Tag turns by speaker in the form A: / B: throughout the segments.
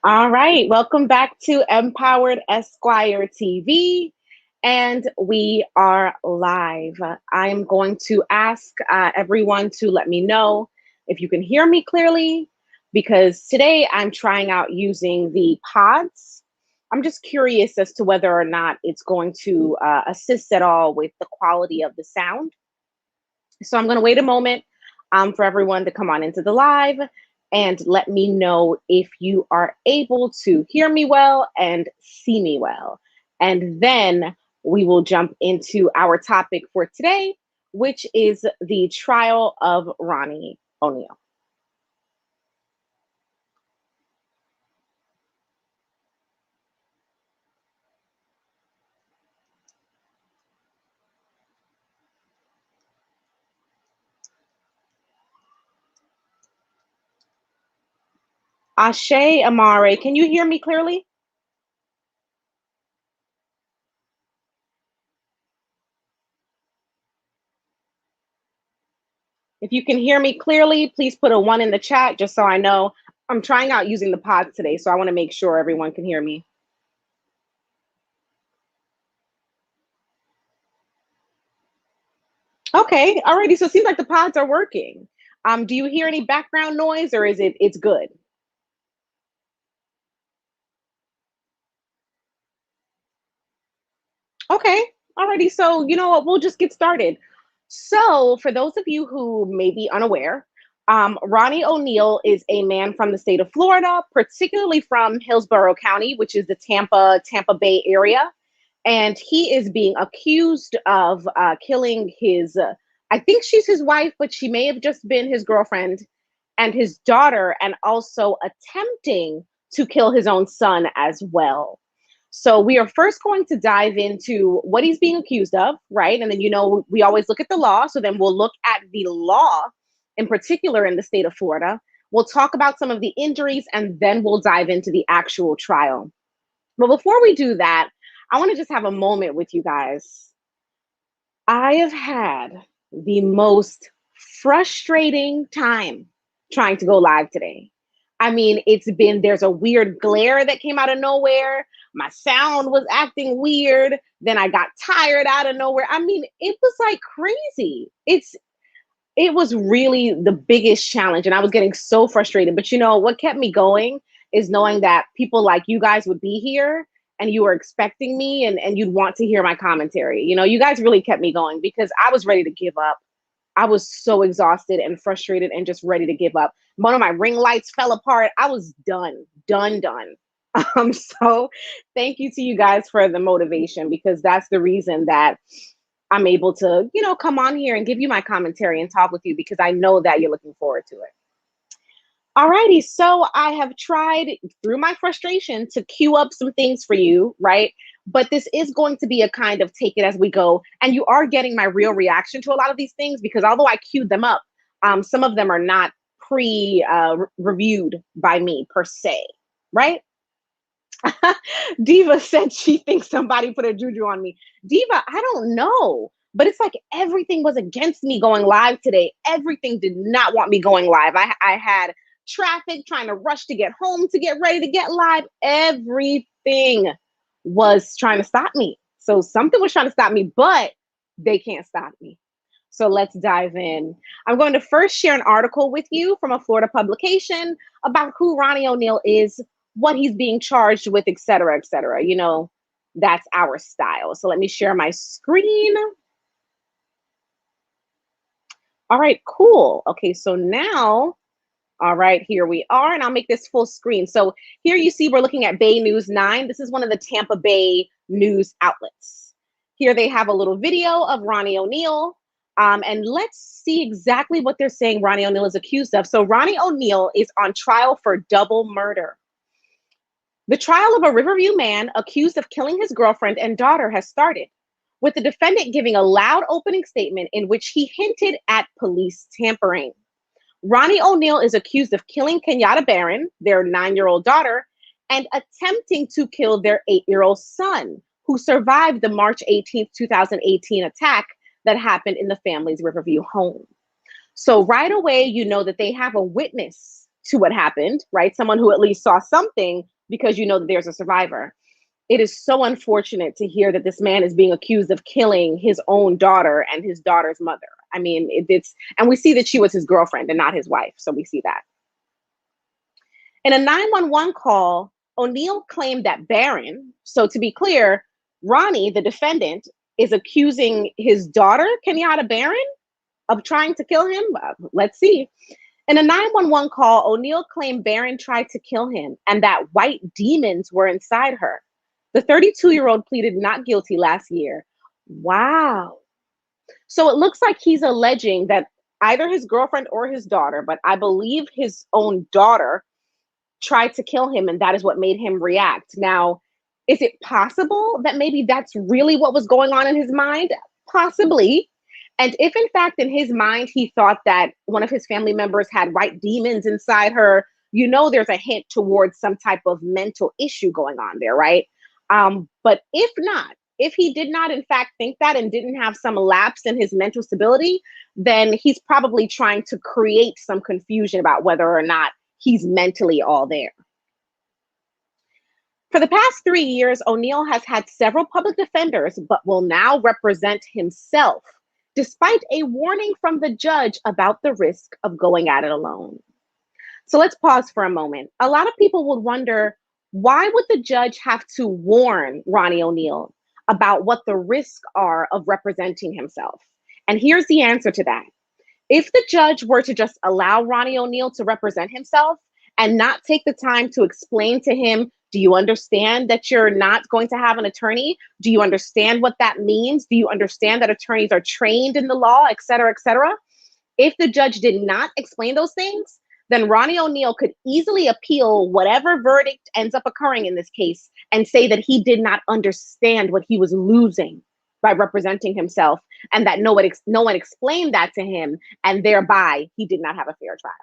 A: All right, welcome back to Empowered Esquire TV, and we are live. I'm going to ask everyone to let me know if you can hear me clearly, because today I'm trying out using the pods. I'm just curious as to whether or not it's going to assist at all with the quality of the sound. So I'm going to wait a moment for everyone to come on into the live and let me know if you are able to hear me well and see me well. And then we will jump into our topic for today, which is the trial of Ronnie Oneal. Ashe Amare, can you hear me clearly? If you can hear me clearly, please put a one in the chat just so I know. I'm trying out using the pods today, so I want to make sure everyone can hear me. Okay, alrighty. So it seems like the pods are working. Do you hear any background noise, or is it's good? Okay, alrighty. So you know what? We'll just get started. So for those of you who may be unaware, Ronnie Oneal is a man from the state of Florida, particularly from Hillsborough County, which is the Tampa Bay area, and he is being accused of killing his. I think she's his wife, but she may have just been his girlfriend and his daughter, and also attempting to kill his own son as well. So we are first going to dive into what he's being accused of, right? And then, we always look at the law. So then we'll look at the law in particular in the state of Florida. We'll talk about some of the injuries, and then we'll dive into the actual trial. But before we do that, I want to just have a moment with you guys. I have had the most frustrating time trying to go live today. I mean, there's a weird glare that came out of nowhere. My sound was acting weird. Then I got tired out of nowhere. I mean, it was like crazy. It was really the biggest challenge, and I was getting so frustrated. But what kept me going is knowing that people like you guys would be here and you were expecting me, and you'd want to hear my commentary. You guys really kept me going because I was ready to give up. I was so exhausted and frustrated and just ready to give up. One of my ring lights fell apart. I was done, done, done. So thank you to you guys for the motivation, because that's the reason that I'm able to, come on here and give you my commentary and talk with you, because I know that you're looking forward to it. Alrighty, so I have tried through my frustration to queue up some things for you, right? But this is going to be a kind of take it as we go. And you are getting my real reaction to a lot of these things, because although I queued them up, some of them are not pre-reviewed by me per se, right? Diva said she thinks somebody put a juju on me. Diva, I don't know. But it's like everything was against me going live today. Everything did not want me going live. I had traffic trying to rush to get home to get ready to get live. Everything was trying to stop me. So something was trying to stop me, but they can't stop me. So let's dive in. I'm going to first share an article with you from a Florida publication about who Ronnie Oneal is, what he's being charged with, et cetera, et cetera. That's our style. So let me share my screen. All right, cool. Okay, so now, all right, here we are, and I'll make this full screen. So here you see we're looking at Bay News 9. This is one of the Tampa Bay news outlets. Here they have a little video of Ronnie Oneal. And let's see exactly what they're saying Ronnie Oneal is accused of. So Ronnie Oneal is on trial for double murder. The trial of a Riverview man accused of killing his girlfriend and daughter has started, with the defendant giving a loud opening statement in which he hinted at police tampering. Ronnie Oneal is accused of killing Kenyatta Barron, their 9-year-old daughter, and attempting to kill their 8-year-old son, who survived the March 18th, 2018 attack that happened in the family's Riverview home. So right away, you know that they have a witness to what happened, right? Someone who at least saw something, because you know that there's a survivor. It is so unfortunate to hear that this man is being accused of killing his own daughter and his daughter's mother. I mean, and we see that she was his girlfriend and not his wife. So we see that. In a 911 call, Oneal claimed that Barron, so to be clear, Ronnie, the defendant, is accusing his daughter, Kenyatta Barron, of trying to kill him. Let's see. In a 911 call, Oneal claimed Barron tried to kill him and that white demons were inside her. The 32-year-old pleaded not guilty last year. Wow. So it looks like he's alleging that either his girlfriend or his daughter, but I believe his own daughter, tried to kill him, and that is what made him react. Now, is it possible that maybe that's really what was going on in his mind? Possibly. And if in fact in his mind he thought that one of his family members had white demons inside her, you know there's a hint towards some type of mental issue going on there, right? But if not, if he did not in fact think that and didn't have some lapse in his mental stability, then he's probably trying to create some confusion about whether or not he's mentally all there. For the past 3 years, Oneal has had several public defenders, but will now represent himself, despite a warning from the judge about the risk of going at it alone. So let's pause for a moment. A lot of people would wonder, why would the judge have to warn Ronnie Oneal about what the risks are of representing himself? And here's the answer to that. If the judge were to just allow Ronnie Oneal to represent himself and not take the time to explain to him, do you understand that you're not going to have an attorney? Do you understand what that means? Do you understand that attorneys are trained in the law, et cetera, et cetera? If the judge did not explain those things, then Ronnie Oneal could easily appeal whatever verdict ends up occurring in this case and say that he did not understand what he was losing by representing himself, and that no one explained that to him, and thereby he did not have a fair trial.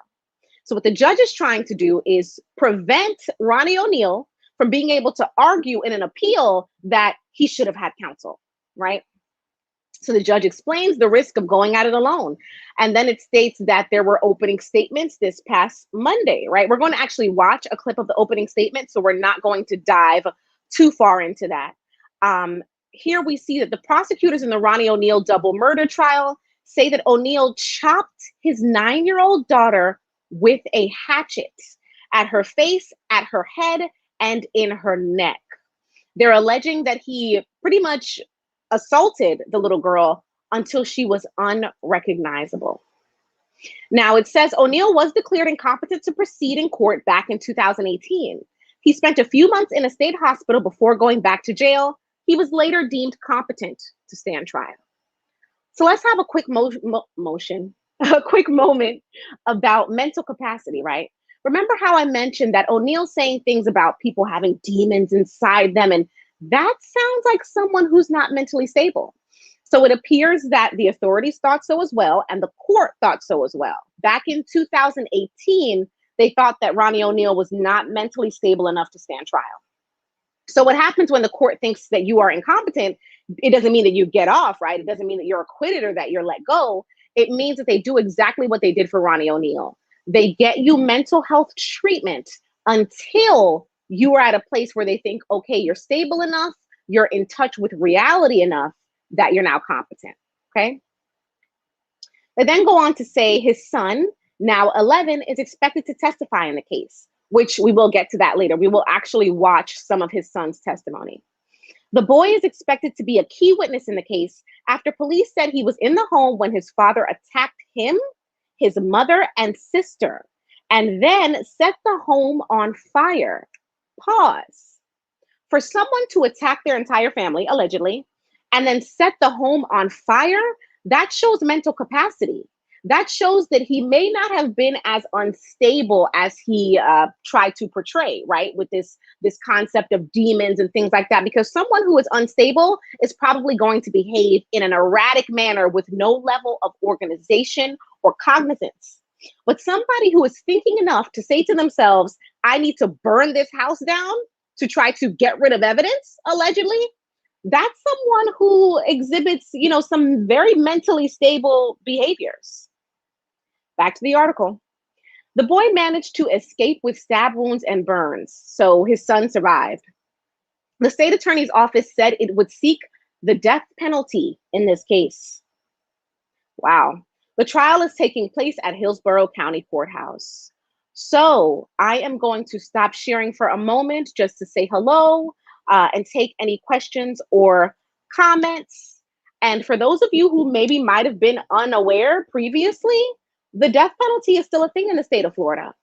A: So what the judge is trying to do is prevent Ronnie Oneal from being able to argue in an appeal that he should have had counsel, right? So the judge explains the risk of going at it alone. And then it states that there were opening statements this past Monday, right? We're going to actually watch a clip of the opening statement, so we're not going to dive too far into that. Here we see that the prosecutors in the Ronnie Oneal double murder trial say that Oneal chopped his 9-year-old daughter with a hatchet at her face, at her head, and in her neck. They're alleging that he pretty much assaulted the little girl until she was unrecognizable. Now, it says Oneal was declared incompetent to proceed in court back in 2018. He spent a few months in a state hospital before going back to jail. He was later deemed competent to stand trial. So let's have a quick a quick moment about mental capacity, right? Remember how I mentioned that Oneal saying things about people having demons inside them, and that sounds like someone who's not mentally stable. So it appears that the authorities thought so as well, and the court thought so as well. Back in 2018, they thought that Ronnie Oneal was not mentally stable enough to stand trial. So what happens when the court thinks that you are incompetent, it doesn't mean that you get off, right? It doesn't mean that you're acquitted or that you're let go. It means that they do exactly what they did for Ronnie Oneal. They get you mental health treatment until you are at a place where they think, okay, you're stable enough, you're in touch with reality enough that you're now competent, okay? They then go on to say his son, now 11, is expected to testify in the case, which we will get to that later. We will actually watch some of his son's testimony. The boy is expected to be a key witness in the case after police said he was in the home when his father attacked him, his mother, and sister, and then set the home on fire. Pause. For someone to attack their entire family, allegedly, and then set the home on fire, that shows mental capacity. That shows that he may not have been as unstable as he tried to portray, right? With this concept of demons and things like that, because someone who is unstable is probably going to behave in an erratic manner with no level of organization or cognizance. But somebody who is thinking enough to say to themselves, I need to burn this house down to try to get rid of evidence, allegedly, that's someone who exhibits, some very mentally stable behaviors. Back to the article. The boy managed to escape with stab wounds and burns, so his son survived. The state attorney's office said it would seek the death penalty in this case. Wow. The trial is taking place at Hillsborough County Courthouse. So I am going to stop sharing for a moment just to say hello and take any questions or comments. And for those of you who maybe might have been unaware previously, the death penalty is still a thing in the state of Florida.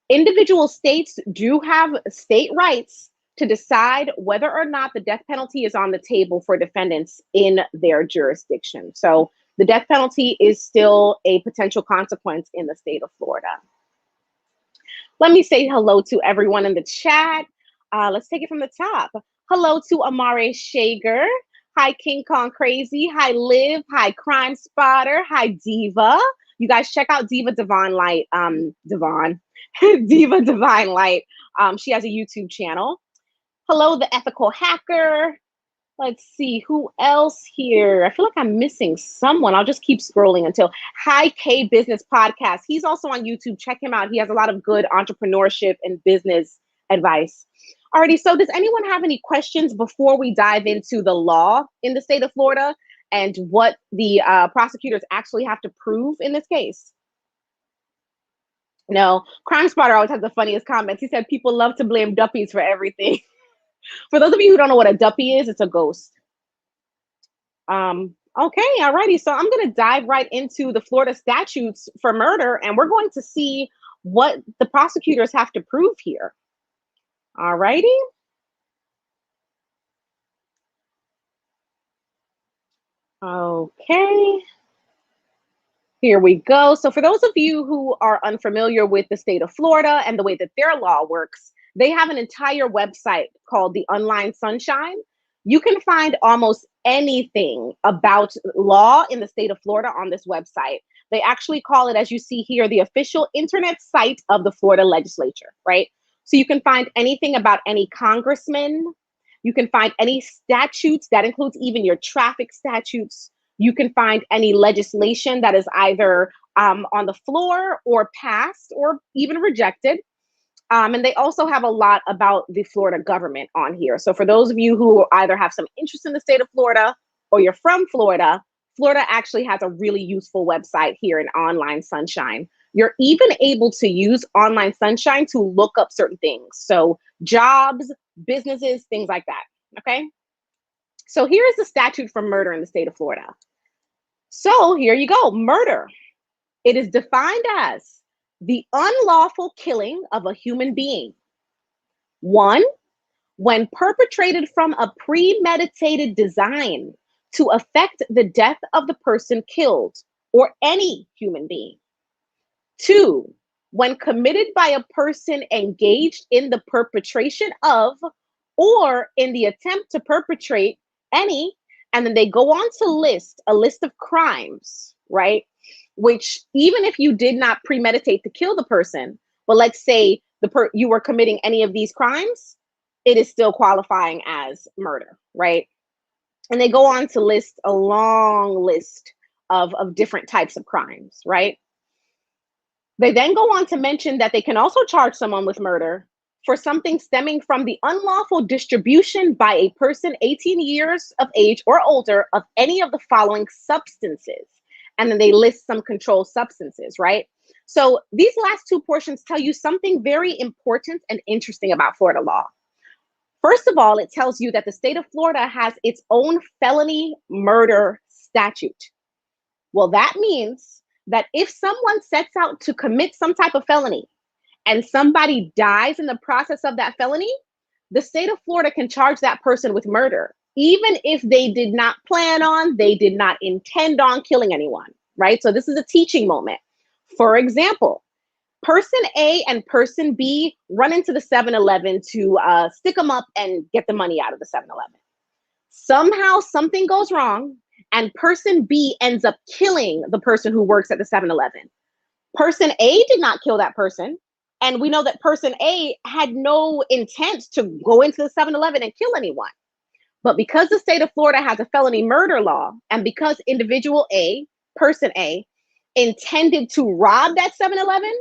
A: Individual states do have state rights to decide whether or not the death penalty is on the table for defendants in their jurisdiction. So the death penalty is still a potential consequence in the state of Florida. Let me say hello to everyone in the chat. Let's take it from the top. Hello to Amare Shager. Hi, King Kong Crazy. Hi, Liv. Hi, Crime Spotter. Hi, Diva. You guys check out Diva Divine Light. Diva Divine Light. She has a YouTube channel. Hello, the Ethical Hacker. Let's see, who else here? I feel like I'm missing someone. I'll just keep scrolling until Hi K Business Podcast. He's also on YouTube. Check him out. He has a lot of good entrepreneurship and business advice. Alrighty, so does anyone have any questions before we dive into the law in the state of Florida and what the prosecutors actually have to prove in this case? No, Crime Spotter always has the funniest comments. He said people love to blame duppies for everything. For those of you who don't know what a duppy is, it's a ghost. Okay, alrighty. So I'm going to dive right into the Florida statutes for murder, and we're going to see what the prosecutors have to prove here. Alrighty. Okay. Here we go. So for those of you who are unfamiliar with the state of Florida and the way that their law works, they have an entire website called the Online Sunshine. You can find almost anything about law in the state of Florida on this website. They actually call it, as you see here, the official internet site of the Florida legislature, right? So you can find anything about any congressman. You can find any statutes. That includes even your traffic statutes. You can find any legislation that is either on the floor or passed or even rejected. And they also have a lot about the Florida government on here. So for those of you who either have some interest in the state of Florida or you're from Florida, Florida actually has a really useful website here in Online Sunshine. You're even able to use Online Sunshine to look up certain things. So jobs, businesses, things like that, okay? So here is the statute for murder in the state of Florida. So here you go, murder. It is defined as the unlawful killing of a human being. 1, when perpetrated from a premeditated design to affect the death of the person killed or any human being. 2, when committed by a person engaged in the perpetration of or in the attempt to perpetrate any, and then they go on to list a list of crimes, right? Which even if you did not premeditate to kill the person, but let's say you were committing any of these crimes, it is still qualifying as murder, right? And they go on to list a long list of different types of crimes, right? They then go on to mention that they can also charge someone with murder for something stemming from the unlawful distribution by a person 18 years of age or older of any of the following substances. And then they list some controlled substances, right? So these last two portions tell you something very important and interesting about Florida law. First of all, it tells you that the state of Florida has its own felony murder statute. Well, that means that if someone sets out to commit some type of felony and somebody dies in the process of that felony, the state of Florida can charge that person with murder, even if they did not plan on, they did not intend on killing anyone, right? So this is a teaching moment. For example, person A and person B run into the 7-Eleven to stick them up and get the money out of the 7-Eleven. Somehow something goes wrong and person B ends up killing the person who works at the 7-Eleven. Person A did not kill that person. And we know that person A had no intent to go into the 7-Eleven and kill anyone. But because the state of Florida has a felony murder law, and because individual A, person A, intended to rob that 7-Eleven,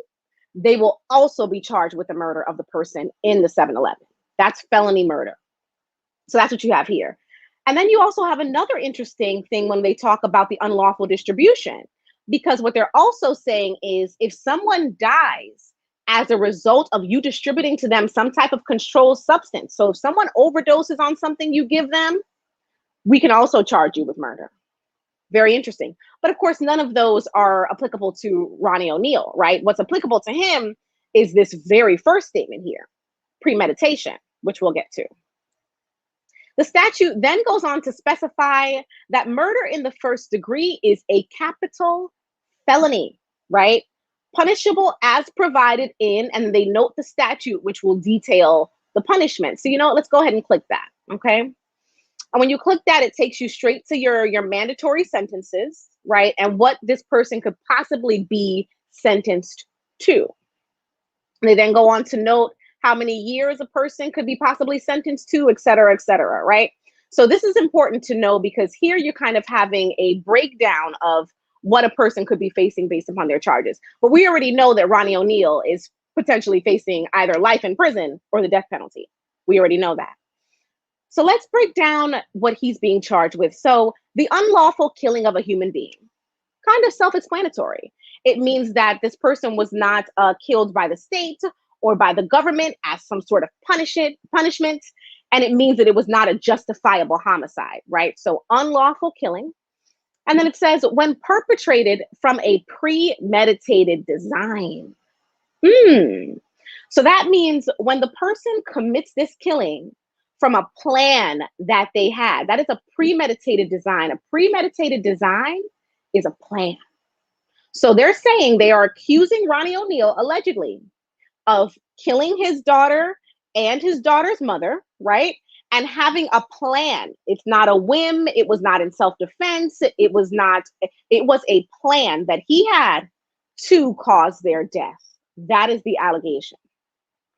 A: they will also be charged with the murder of the person in the 7-Eleven. That's felony murder. So that's what you have here. And then you also have another interesting thing when they talk about the unlawful distribution, because what they're also saying is if someone dies as a result of you distributing to them some type of controlled substance, so if someone overdoses on something you give them, we can also charge you with murder. Very interesting. But of course, none of those are applicable to Ronnie Oneal, right? What's applicable to him is this very first statement here, premeditation, which we'll get to. The statute then goes on to specify that murder in the first degree is a capital felony, right? Punishable as provided in, and they note the statute, which will detail the punishment. So, let's go ahead and click that, okay? And when you click that, it takes you straight to your mandatory sentences, right? And what this person could possibly be sentenced to. They then go on to note how many years a person could be possibly sentenced to, et cetera, right? So this is important to know because here you're kind of having a breakdown of what a person could be facing based upon their charges. But we already know that Ronnie Oneal is potentially facing either life in prison or the death penalty. We already know that. So let's break down what he's being charged with. So the unlawful killing of a human being, kind of self-explanatory. It means that this person was not killed by the state or by the government as some sort of punishment. And it means that it was not a justifiable homicide, right? So unlawful killing. And then it says when perpetrated from a premeditated design. So that means when the person commits this killing from a plan that they had, that is a premeditated design. A premeditated design is a plan. So they're saying they are accusing Ronnie Oneal allegedly of killing his daughter and his daughter's mother, right? And having a plan. It's not a whim. It was not in self-defense. It was a plan that he had to cause their death. That is the allegation.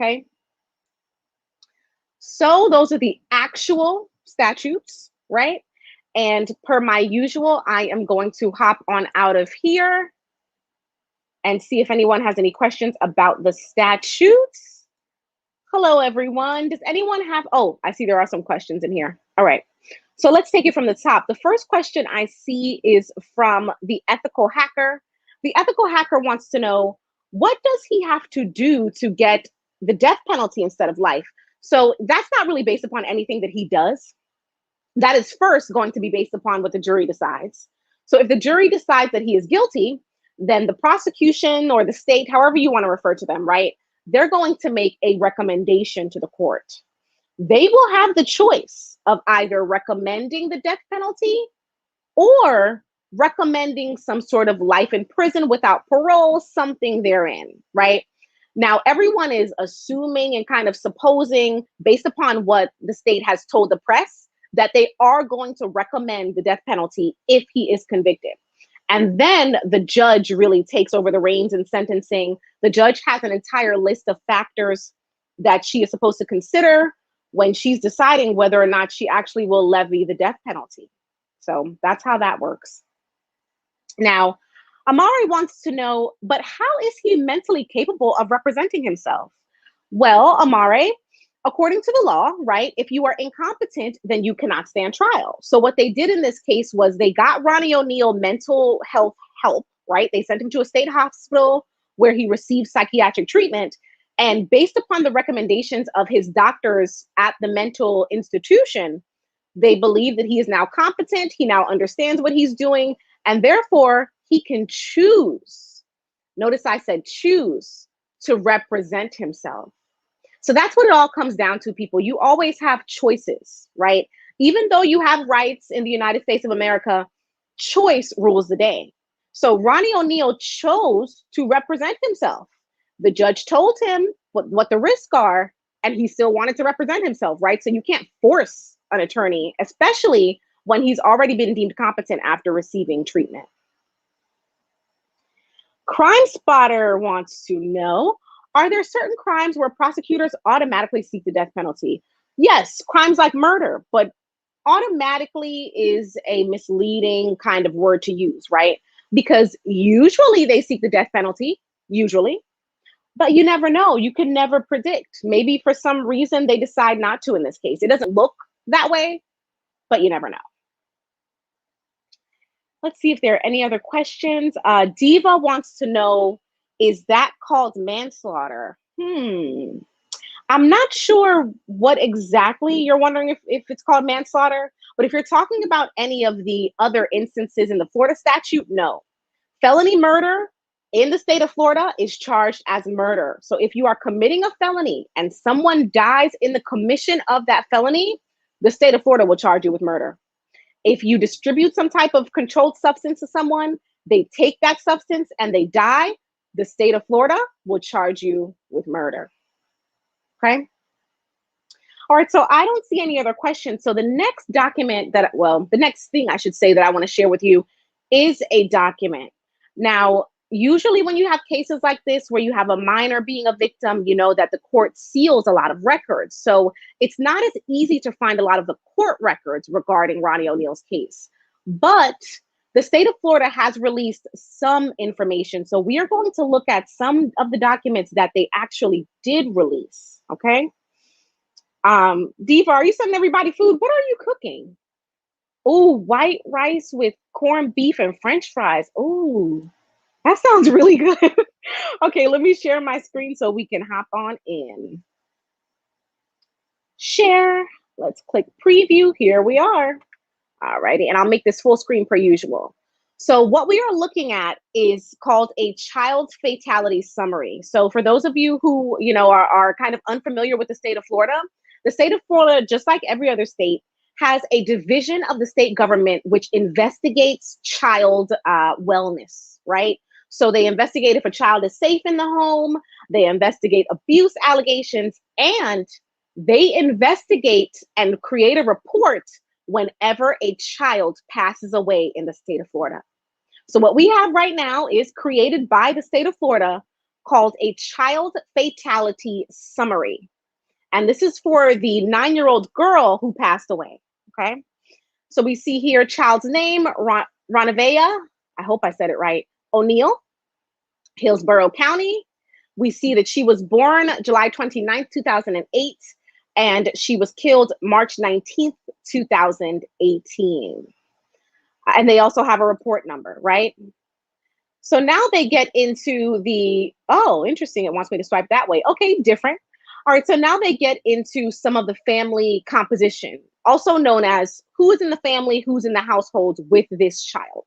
A: Okay. So those are the actual statutes, right? And per my usual, I am going to hop on out of here and see if anyone has any questions about the statutes. Hello, everyone. Does anyone have, I see there are some questions in here. All right. So let's take it from the top. The first question I see is from the ethical hacker. The ethical hacker wants to know, what does he have to do to get the death penalty instead of life? So that's not really based upon anything that he does. That is first going to be based upon what the jury decides. So if the jury decides that he is guilty, then the prosecution or the state, however you want to refer to them, right? They're going to make a recommendation to the court. They will have the choice of either recommending the death penalty or recommending some sort of life in prison without parole, something therein, right? Now, everyone is assuming and kind of supposing, based upon what the state has told the press, that they are going to recommend the death penalty if he is convicted. And then the judge really takes over the reins in sentencing. The judge has an entire list of factors that she is supposed to consider when she's deciding whether or not she actually will levy the death penalty. So that's how that works. Now, Amari wants to know, but how is he mentally capable of representing himself? Well, Amari, according to the law, right, if you are incompetent, then you cannot stand trial. So what they did in this case was they got Ronnie Oneal mental health help, right? They sent him to a state hospital where he received psychiatric treatment. And based upon the recommendations of his doctors at the mental institution, they believe that he is now competent. He now understands what he's doing. And therefore, he can choose. Notice I said choose to represent himself. So that's what it all comes down to, people. You always have choices, right? Even though you have rights in the United States of America, choice rules the day. So Ronnie Oneal chose to represent himself. The judge told him what the risks are, and he still wanted to represent himself, right? So you can't force an attorney, especially when he's already been deemed competent after receiving treatment. Crime Spotter wants to know, are there certain crimes where prosecutors automatically seek the death penalty? Yes, crimes like murder, but automatically is a misleading kind of word to use, right? Because usually they seek the death penalty, usually. But you never know. You can never predict. Maybe for some reason they decide not to in this case. It doesn't look that way, but you never know. Let's see if there are any other questions. Diva wants to know, is that called manslaughter? I'm not sure what exactly you're wondering if it's called manslaughter, but if you're talking about any of the other instances in the Florida statute, no. Felony murder in the state of Florida is charged as murder. So if you are committing a felony and someone dies in the commission of that felony, the state of Florida will charge you with murder. If you distribute some type of controlled substance to someone, they take that substance and they die, the state of Florida will charge you with murder. Okay. All right, so I don't see any other questions. So the next document that, well, the next thing I should say that I want to share with you is a document. Now, usually when you have cases like this where you have a minor being a victim, you know that the court seals a lot of records. So it's not as easy to find a lot of the court records regarding Ronnie Oneal's case. But the state of Florida has released some information. So we are going to look at some of the documents that they actually did release, okay? Diva, are you sending everybody food? What are you cooking? Oh, white rice with corned beef and French fries. Oh, that sounds really good. Okay, let me share my screen so we can hop on in. Share. Let's click preview. Here we are. All righty, and I'll make this full screen per usual. So what we are looking at is called a child fatality summary. So for those of you who, you know, are kind of unfamiliar with the state of Florida, the state of Florida, just like every other state, has a division of the state government which investigates child wellness, right? So they investigate if a child is safe in the home, they investigate abuse allegations, and they investigate and create a report whenever a child passes away in the state of Florida. So what we have right now is created by the state of Florida called a child fatality summary. And this is for the 9-year-old girl who passed away, okay? So we see here child's name, Ronnie, I hope I said it right, Oneal, Hillsborough County. We see that she was born July 29th, 2008, and she was killed March 19th, 2018. And they also have a report number, right? So now they get into the, oh, interesting, it wants me to swipe that way. Okay, different. All right, so now they get into some of the family composition, also known as who is in the family, who's in the household with this child.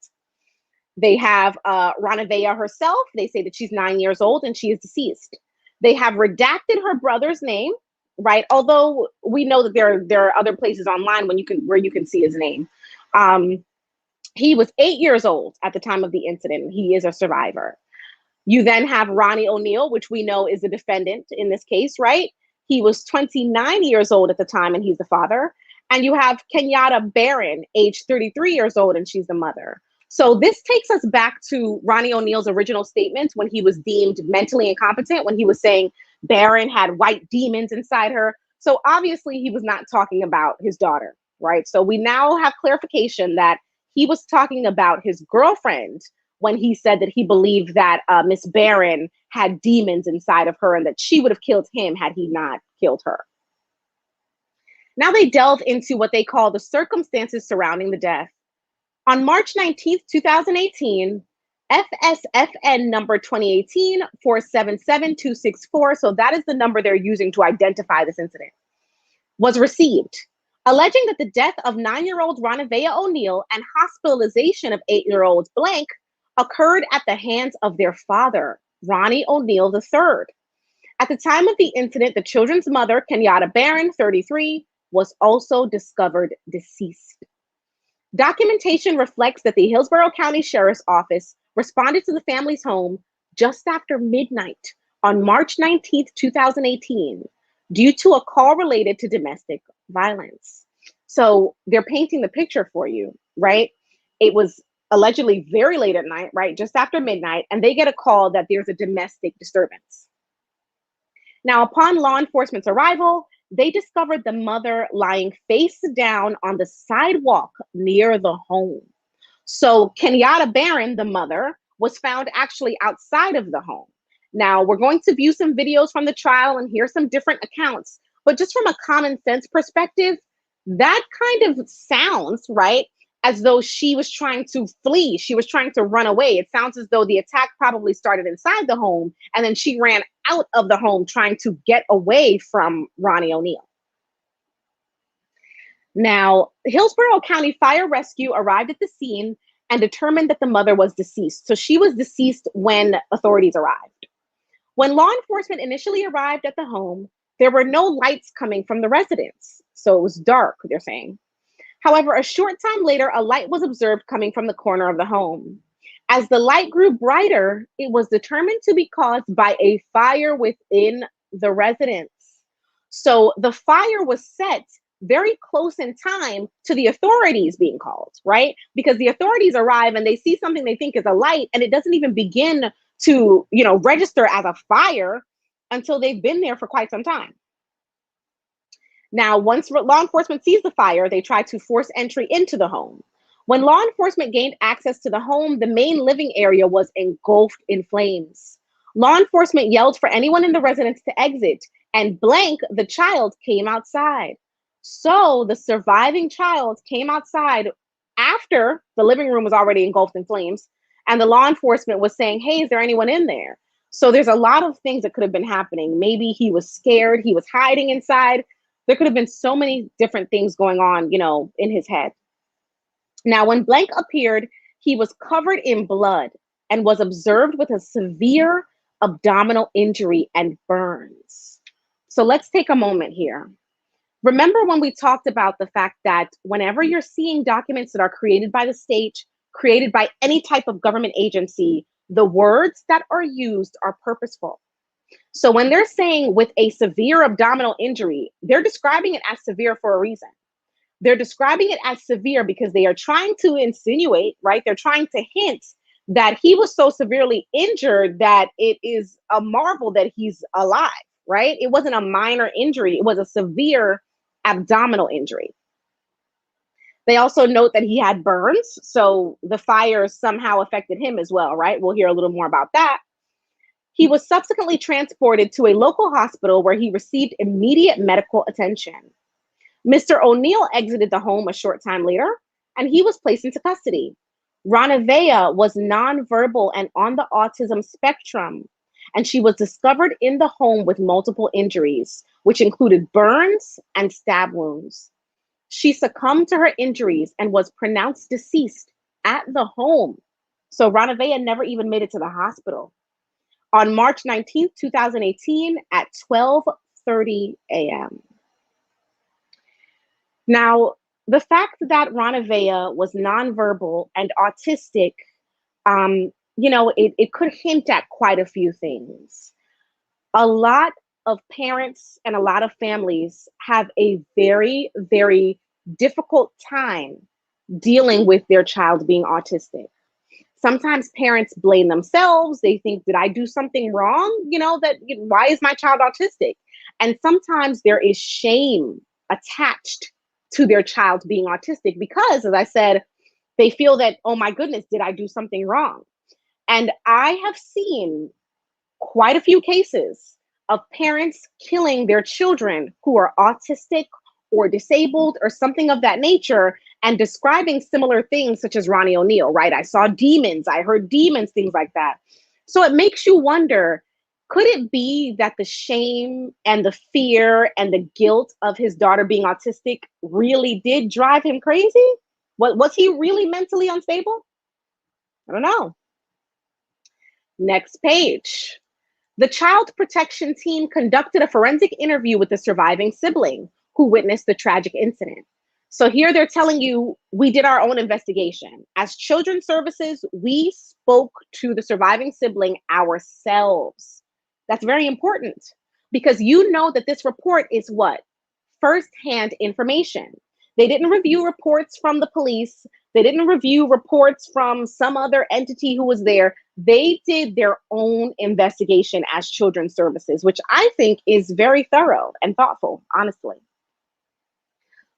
A: They have Ronnie herself. They say that she's 9 years old and she is deceased. They have redacted her brother's name, right? Although we know that there are other places online where you can see his name. He was 8 years old at the time of the incident. He is a survivor. You then have Ronnie Oneal, which we know is the defendant in this case, right? He was 29 years old at the time, and he's the father. And you have Kenyatta Barron, age 33 years old, and she's the mother. So this takes us back to Ronnie Oneal's original statements when he was deemed mentally incompetent, when he was saying Barron had white demons inside her. So obviously he was not talking about his daughter, right? So we now have clarification that he was talking about his girlfriend when he said that he believed that Miss Barron had demons inside of her and that she would have killed him had he not killed her. Now they delve into what they call the circumstances surrounding the death. On March 19th, 2018, FSFN number 2018-477264, so that is the number they're using to identify this incident, was received, alleging that the death of 9-year-old Ronnie Oneal and hospitalization of 8-year-old blank occurred at the hands of their father, Ronnie Oneal III. At the time of the incident, the children's mother, Kenyatta Barron, 33, was also discovered deceased. Documentation reflects that the Hillsborough County Sheriff's Office responded to the family's home just after midnight on March 19th, 2018, due to a call related to domestic violence. So they're painting the picture for you, right? It was allegedly very late at night, right? Just after midnight, and they get a call that there's a domestic disturbance. Now, upon law enforcement's arrival, they discovered the mother lying face down on the sidewalk near the home. So Kenyatta Barron, the mother, was found actually outside of the home. Now, we're going to view some videos from the trial and hear some different accounts, but just from a common sense perspective, that kind of sounds, right, as though she was trying to flee. She was trying to run away. It sounds as though the attack probably started inside the home, and then she ran out of the home trying to get away from Ronnie Oneal. Now, Hillsborough County Fire Rescue arrived at the scene and determined that the mother was deceased. So she was deceased when authorities arrived. When law enforcement initially arrived at the home, there were no lights coming from the residence. So it was dark, they're saying. However, a short time later, a light was observed coming from the corner of the home. As the light grew brighter, it was determined to be caused by a fire within the residence. So the fire was set very close in time to the authorities being called, right? Because the authorities arrive and they see something they think is a light, and it doesn't even begin to, register as a fire until they've been there for quite some time. Now, once law enforcement sees the fire, they try to force entry into the home. When law enforcement gained access to the home, the main living area was engulfed in flames. Law enforcement yelled for anyone in the residence to exit, and Blank, the child, came outside. So the surviving child came outside after the living room was already engulfed in flames, and the law enforcement was saying, hey, is there anyone in there? So there's a lot of things that could have been happening. Maybe he was scared, he was hiding inside. There could have been so many different things going on, in his head. Now, when Blank appeared, he was covered in blood and was observed with a severe abdominal injury and burns. So let's take a moment here. Remember when we talked about the fact that whenever you're seeing documents that are created by the state, created by any type of government agency, the words that are used are purposeful. So when they're saying with a severe abdominal injury, they're describing it as severe for a reason. They're describing it as severe because they are trying to insinuate, right? They're trying to hint that he was so severely injured that it is a marvel that he's alive, right? It wasn't a minor injury. It was a severe abdominal injury. They also note that he had burns, so the fire somehow affected him as well, right? We'll hear a little more about that. He was subsequently transported to a local hospital where he received immediate medical attention. Mr. Oneal exited the home a short time later, and he was placed into custody. Ronnie was nonverbal and on the autism spectrum, and she was discovered in the home with multiple injuries, which included burns and stab wounds. She succumbed to her injuries and was pronounced deceased at the home. So Ronnie never even made it to the hospital. On March 19th, 2018 at 12:30 a.m. Now, the fact that Ronnie was nonverbal and autistic, it could hint at quite a few things. A lot of parents and a lot of families have a very, very difficult time dealing with their child being autistic. Sometimes parents blame themselves. They think, did I do something wrong? Why is my child autistic? And sometimes there is shame attached to their child being autistic because, as I said, they feel that, oh my goodness, did I do something wrong? And I have seen quite a few cases of parents killing their children who are autistic or disabled or something of that nature, and describing similar things such as Ronnie Oneal, right? I saw demons, I heard demons, things like that. So it makes you wonder, could it be that the shame and the fear and the guilt of his daughter being autistic really did drive him crazy? Was he really mentally unstable? I don't know. Next page. The child protection team conducted a forensic interview with the surviving sibling who witnessed the tragic incident. So here they're telling you, we did our own investigation. As Children's Services, we spoke to the surviving sibling ourselves. That's very important because you know that this report is what? Firsthand information. They didn't review reports from the police. They didn't review reports from some other entity who was there. They did their own investigation as Children's Services, which I think is very thorough and thoughtful, honestly.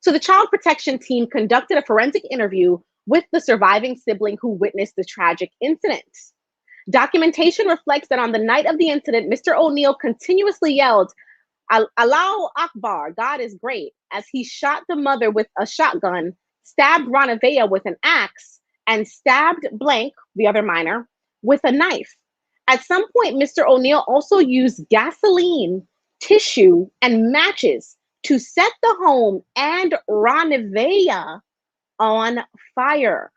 A: So the child protection team conducted a forensic interview with the surviving sibling who witnessed the tragic incident. Documentation reflects that on the night of the incident, Mr. Oneal continuously yelled, Allahu Akbar, God is great, as he shot the mother with a shotgun, stabbed Ronavea with an axe, and stabbed Blank, the other minor, with a knife. At some point, Mr. Oneal also used gasoline, tissue, and matches to set the home and Ronavea on fire.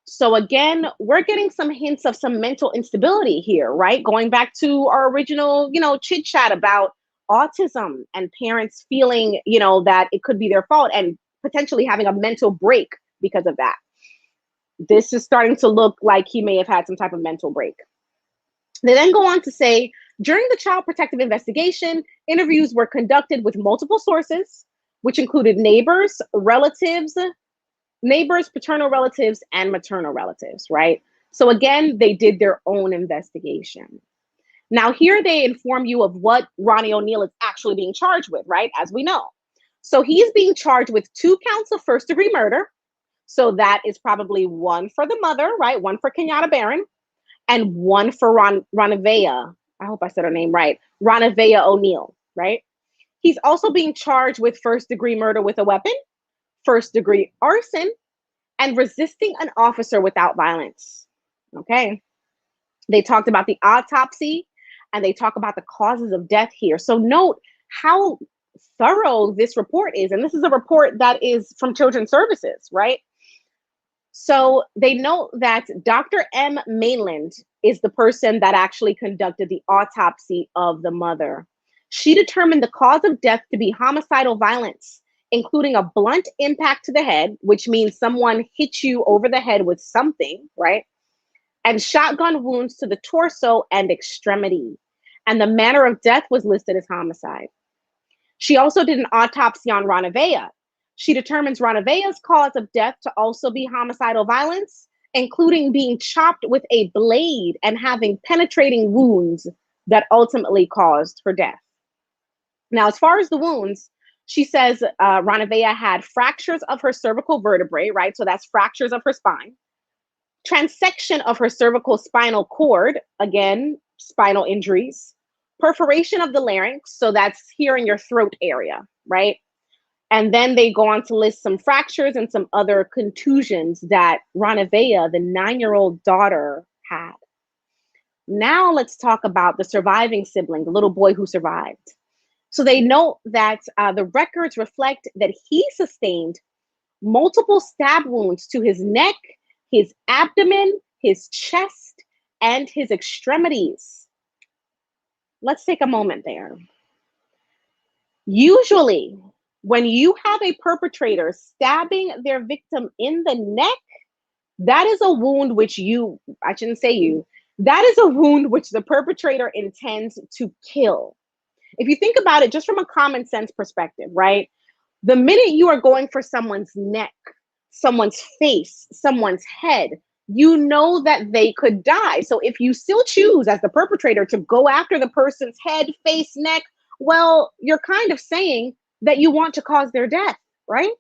A: So again, we're getting some hints of some mental instability here, right? Going back to our original, chit chat about autism and parents feeling, that it could be their fault and potentially having a mental break because of that. This is starting to look like he may have had some type of mental break. They then go on to say, during the child protective investigation, interviews were conducted with multiple sources, which included neighbors, paternal relatives, and maternal relatives, right? So again, they did their own investigation. Now here they inform you of what Ronnie Oneal is actually being charged with, right? As we know. So he's being charged with 2 counts of first-degree murder. So that is probably 1 for the mother, right? 1 for Kenyatta Barron, and 1 for Ronavea. I hope I said her name right. Ronavea Oneal, right? He's also being charged with first-degree murder with a weapon, first-degree arson, and resisting an officer without violence. Okay. They talked about the autopsy and they talk about the causes of death here. So note how thorough this report is. And this is a report that is from Children's Services, right? So they note that Dr. M. Mainland is the person that actually conducted the autopsy of the mother. She determined the cause of death to be homicidal violence, including a blunt impact to the head, which means someone hit you over the head with something, right? And shotgun wounds to the torso and extremity. And the manner of death was listed as homicide. She also did an autopsy on Ronavea. She determines Ronavea's cause of death to also be homicidal violence, including being chopped with a blade and having penetrating wounds that ultimately caused her death. Now, as far as the wounds, she says Ronavea had fractures of her cervical vertebrae, right? So that's fractures of her spine. Transection of her cervical spinal cord, again, spinal injuries. Perforation of the larynx, so that's here in your throat area, right? And then they go on to list some fractures and some other contusions that Ronavea, the 9-year-old daughter, had. Now let's talk about the surviving sibling, the little boy who survived. So they note that the records reflect that he sustained multiple stab wounds to his neck, his abdomen, his chest, and his extremities. Let's take a moment there. Usually, when you have a perpetrator stabbing their victim in the neck, that is a wound which that is a wound which the perpetrator intends to kill. If you think about it, just from a common sense perspective, right? The minute you are going for someone's neck, someone's face, someone's head, you know that they could die. So if you still choose as the perpetrator to go after the person's head, face, neck, well, you're kind of saying that you want to cause their death, right?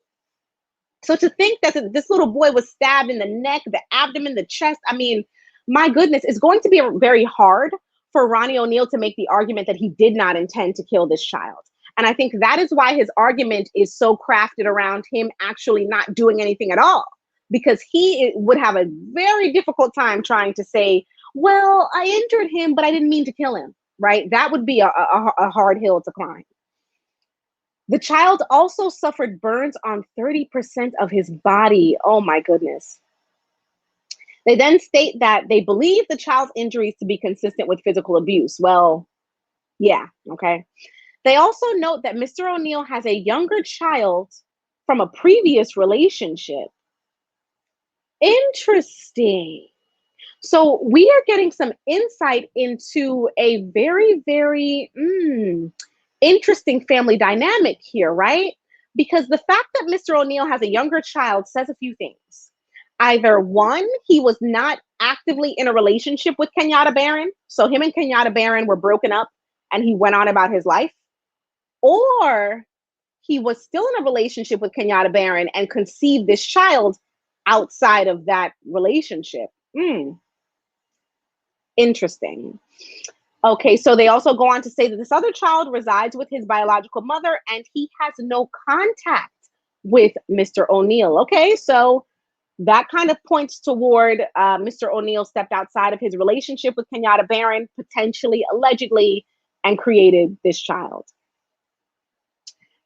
A: So to think that this little boy was stabbed in the neck, the abdomen, the chest, I mean, my goodness, it's going to be very hard for Ronnie Oneal to make the argument that he did not intend to kill this child. And I think that is why his argument is so crafted around him actually not doing anything at all, because he would have a very difficult time trying to say, well, I injured him, but I didn't mean to kill him, right? That would be a hard hill to climb. The child also suffered burns on 30% of his body. Oh my goodness. They then state that they believe the child's injuries to be consistent with physical abuse. Well, yeah, okay. They also note that Mr. Oneal has a younger child from a previous relationship. Interesting. So we are getting some insight into a very, very interesting family dynamic here, right? Because the fact that Mr. Oneal has a younger child says a few things. Either one, he was not actively in a relationship with Kenyatta Barron. So him and Kenyatta Barron were broken up and he went on about his life. Or he was still in a relationship with Kenyatta Barron and conceived this child outside of that relationship. Interesting. Okay, so they also go on to say that this other child resides with his biological mother and he has no contact with Mr. Oneal. Okay, so that kind of points toward Mr. Oneal stepped outside of his relationship with Kenyatta Barron, potentially, allegedly, and created this child.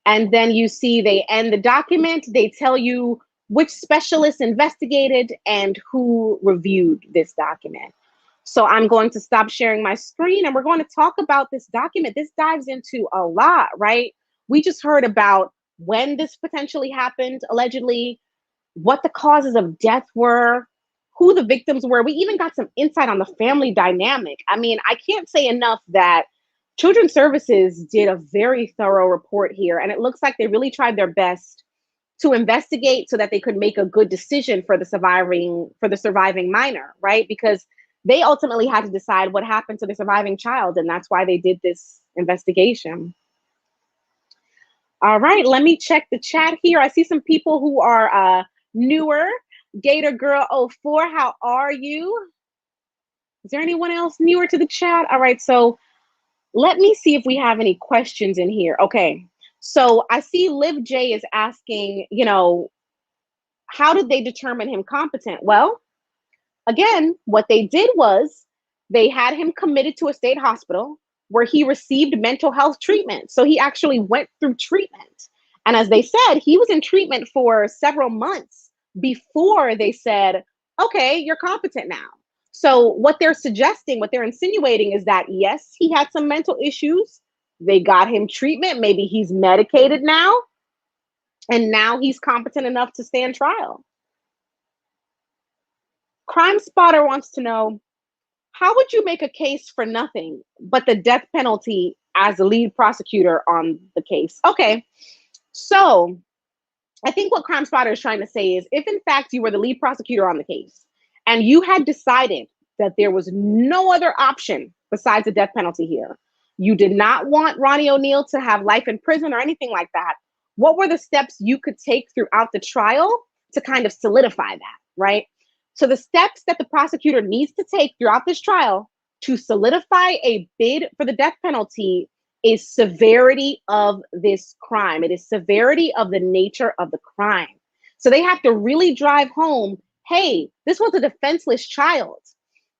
A: And then you see they end the document. They tell you which specialists investigated and who reviewed this document. So I'm going to stop sharing my screen and we're going to talk about this document. This dives into a lot, right? We just heard about when this potentially happened, allegedly, what the causes of death were, who the victims were. We even got some insight on the family dynamic. I mean, I can't say enough that Children's Services did a very thorough report here, and it looks like they really tried their best to investigate so that they could make a good decision for the surviving minor, right? Because they ultimately had to decide what happened to the surviving child, and that's why they did this investigation. All right, let me check the chat here. I see some people who are newer. Gator Girl 04, how are you? Is there anyone else newer to the chat? All right, so let me see if we have any questions in here. Okay, so I see Liv J is asking, you know, how did they determine him competent? Well, again, what they did was they had him committed to a state hospital where he received mental health treatment. So he actually went through treatment. And as they said, he was in treatment for several months before they said, okay, you're competent now. So what they're suggesting, what they're insinuating is that, yes, he had some mental issues. They got him treatment. Maybe he's medicated now. And now he's competent enough to stand trial. Crime Spotter wants to know, how would you make a case for nothing but the death penalty as the lead prosecutor on the case? Okay, so I think what Crime Spotter is trying to say is, if in fact you were the lead prosecutor on the case and you had decided that there was no other option besides the death penalty here, you did not want Ronnie Oneal to have life in prison or anything like that, what were the steps you could take throughout the trial to kind of solidify that, right? So the steps that the prosecutor needs to take throughout this trial to solidify a bid for the death penalty is severity of this crime. It is severity of the nature of the crime. So they have to really drive home, hey, this was a defenseless child.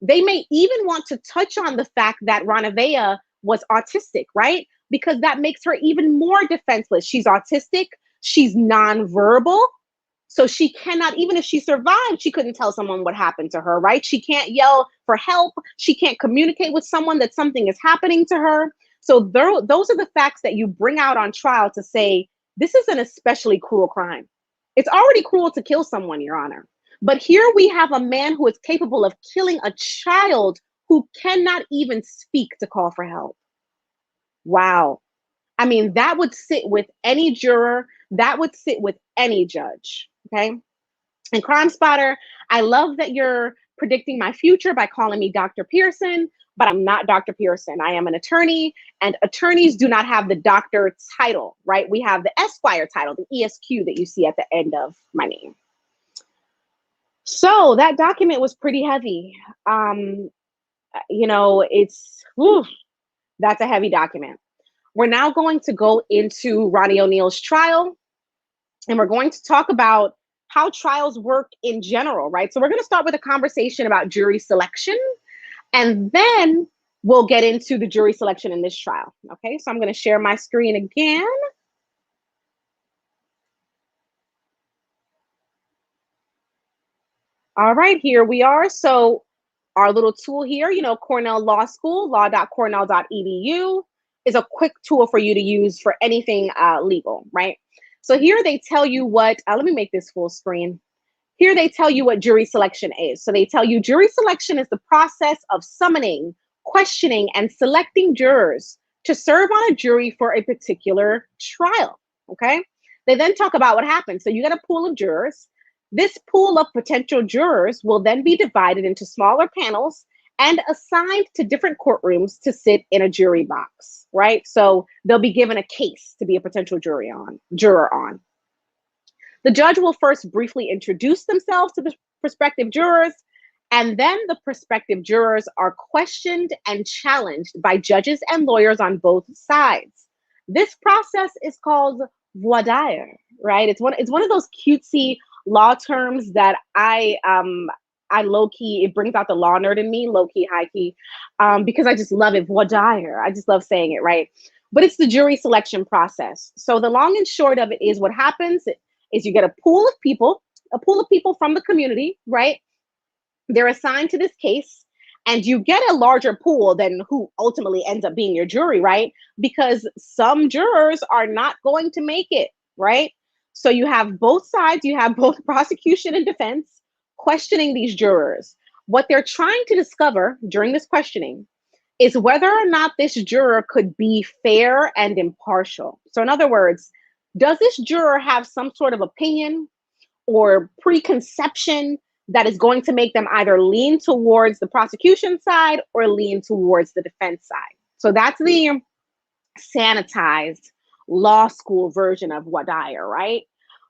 A: They may even want to touch on the fact that Ronavea was autistic, right? Because that makes her even more defenseless. She's autistic, she's nonverbal. So she cannot, even if she survived, she couldn't tell someone what happened to her, right? She can't yell for help. She can't communicate with someone that something is happening to her. So those are the facts that you bring out on trial to say, this is an especially cruel crime. It's already cruel to kill someone, Your Honor. But here we have a man who is capable of killing a child who cannot even speak to call for help. Wow. I mean, that would sit with any juror. That would sit with any judge. Okay. And Crime Spotter, I love that you're predicting my future by calling me Dr. Pearson, but I'm not Dr. Pearson. I am an attorney, and attorneys do not have the doctor title, right? We have the Esquire title, the ESQ that you see at the end of my name. So that document was pretty heavy. You know, that's a heavy document. We're now going to go into Ronnie Oneal's trial, and we're going to talk about how trials work in general, right? So we're going to start with a conversation about jury selection, and then we'll get into the jury selection in this trial. Okay, so I'm going to share my screen again. All right, here we are. So our little tool here, you know, Cornell Law School, law.cornell.edu, is a quick tool for you to use for anything legal, right? So here they tell you what, let me make this full screen. Here they tell you what jury selection is. So they tell you jury selection is the process of summoning, questioning, and selecting jurors to serve on a jury for a particular trial, okay? They then talk about what happens. So you get a pool of jurors. This pool of potential jurors will then be divided into smaller panels and assigned to different courtrooms to sit in a jury box, right? So they'll be given a case to be a potential juror on. The judge will first briefly introduce themselves to the prospective jurors, And then the prospective jurors are questioned and challenged by judges and lawyers on both sides. This process is called voir dire, right? It's one of those cutesy law terms that I low key, it brings out the law nerd in me, low key, high key, because I just love it. Voir dire. I just love saying it, right? But it's the jury selection process. So the long and short of it is, what happens is you get a pool of people from the community, right? They're assigned to this case, and you get a larger pool than who ultimately ends up being your jury, right? Because some jurors are not going to make it, right? So you have both sides, you have both prosecution and defense questioning these jurors. What they're trying to discover during this questioning is whether or not this juror could be fair and impartial. So, in other words, does this juror have some sort of opinion or preconception that is going to make them either lean towards the prosecution side or lean towards the defense side? So that's the sanitized law school version of voir dire, right?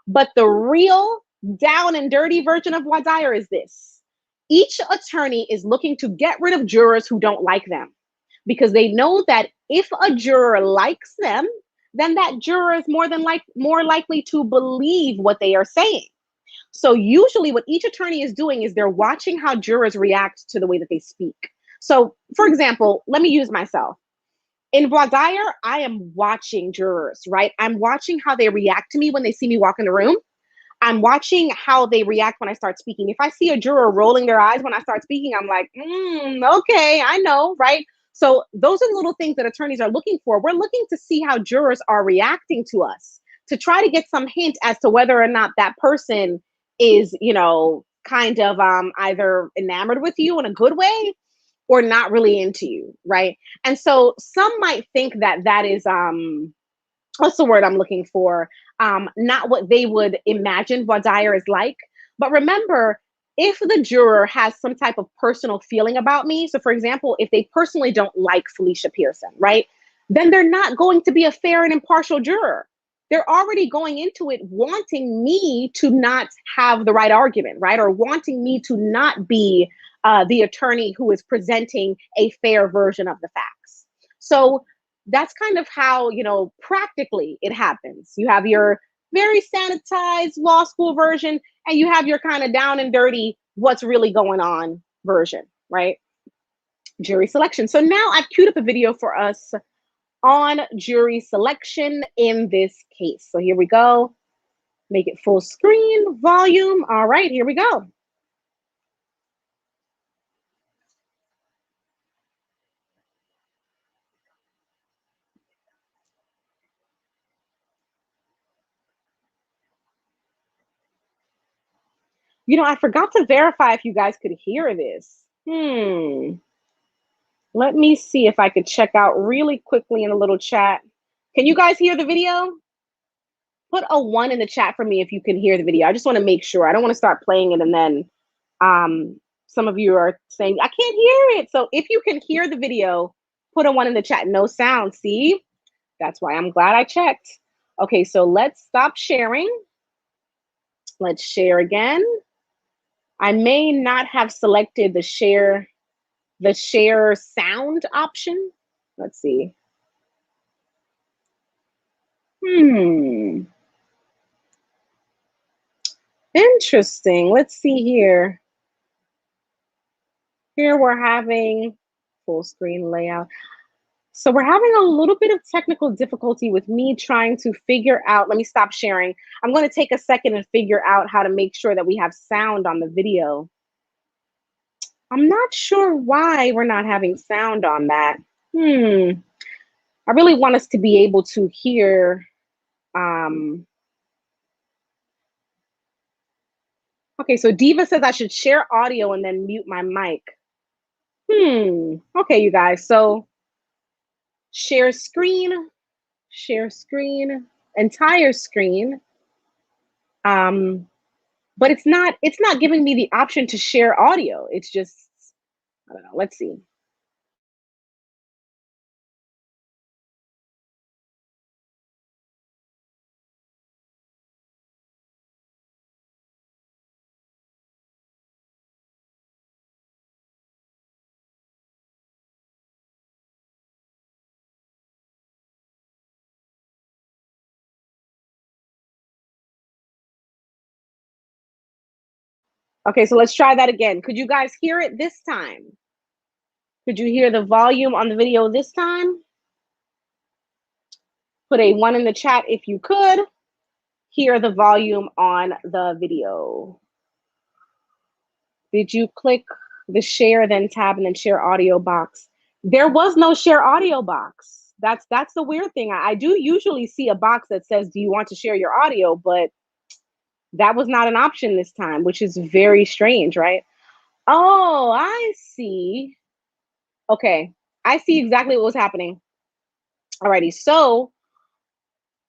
A: But the real down and dirty version of voir dire is this: each attorney is looking to get rid of jurors who don't like them, because they know that if a juror likes them, then that juror is more likely to believe what they are saying. So usually what each attorney is doing is they're watching how jurors react to the way that they speak. So, for example, let me use myself. In voir dire, I am watching jurors, right? I'm watching how they react to me when they see me walk in the room. I'm watching how they react when I start speaking. If I see a juror rolling their eyes when I start speaking, I'm like, okay, I know, right? So those are the little things that attorneys are looking for. We're looking to see how jurors are reacting to us, to try to get some hint as to whether or not that person is, kind of either enamored with you in a good way or not really into you, right? And so some might think that that is what's the word I'm looking for? Not what they would imagine voir dire is like. But remember, if the juror has some type of personal feeling about me, so for example, if they personally don't like Phyliciadcpearson, right, then they're not going to be a fair and impartial juror. They're already going into it wanting me to not have the right argument, right, or wanting me to not be the attorney who is presenting a fair version of the facts. So that's kind of how, practically it happens. You have your very sanitized law school version, and you have your kind of down and dirty, what's really going on version, right? Jury selection. So now I've queued up a video for us on jury selection in this case. So here we go. Make it full screen, volume. All right, here we go. I forgot to verify if you guys could hear this. Let me see if I could check out really quickly in a little chat. Can you guys hear the video? Put a 1 in the chat for me if you can hear the video. I just want to make sure. I don't want to start playing it and then some of you are saying, I can't hear it. So if you can hear the video, put a 1 in the chat. No sound. See? That's why I'm glad I checked. Okay, so let's stop sharing. Let's share again. I may not have selected the share sound option. Let's see. Interesting. Let's see here. Here we're having full screen layout. So we're having a little bit of technical difficulty with me trying to figure out. Let me stop sharing. I'm going to take a second and figure out how to make sure that we have sound on the video. I'm not sure why we're not having sound on that. I really want us to be able to hear. Okay, so Diva says I should share audio and then mute my mic. Okay, you guys. So share screen, entire screen. But it's not giving me the option to share audio. It's just, I don't know. Let's see. Okay, so let's try that again. Could you guys hear it this time? Could you hear the volume on the video this time? Put a 1 in the chat if you could hear the volume on the video. Did you click the share, then tab, and then share audio box? There was no share audio box. That's the weird thing. I do usually see a box that says, do you want to share your audio? But that was not an option this time, which is very strange, right? Oh, I see. Okay, I see exactly what was happening. Alrighty, so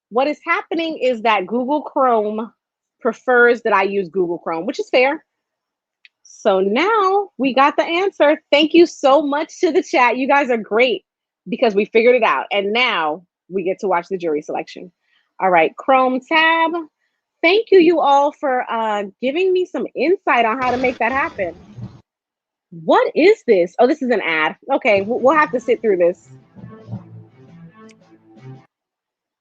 A: what is happening is that Google Chrome prefers that I use Google Chrome, which is fair. So now we got the answer. Thank you so much to the chat. You guys are great because we figured it out. And now we get to watch the jury selection. All right, Chrome tab. Thank you all for giving me some insight on how to make that happen. What is this? Oh, this is an ad. Okay, we'll have to sit through this.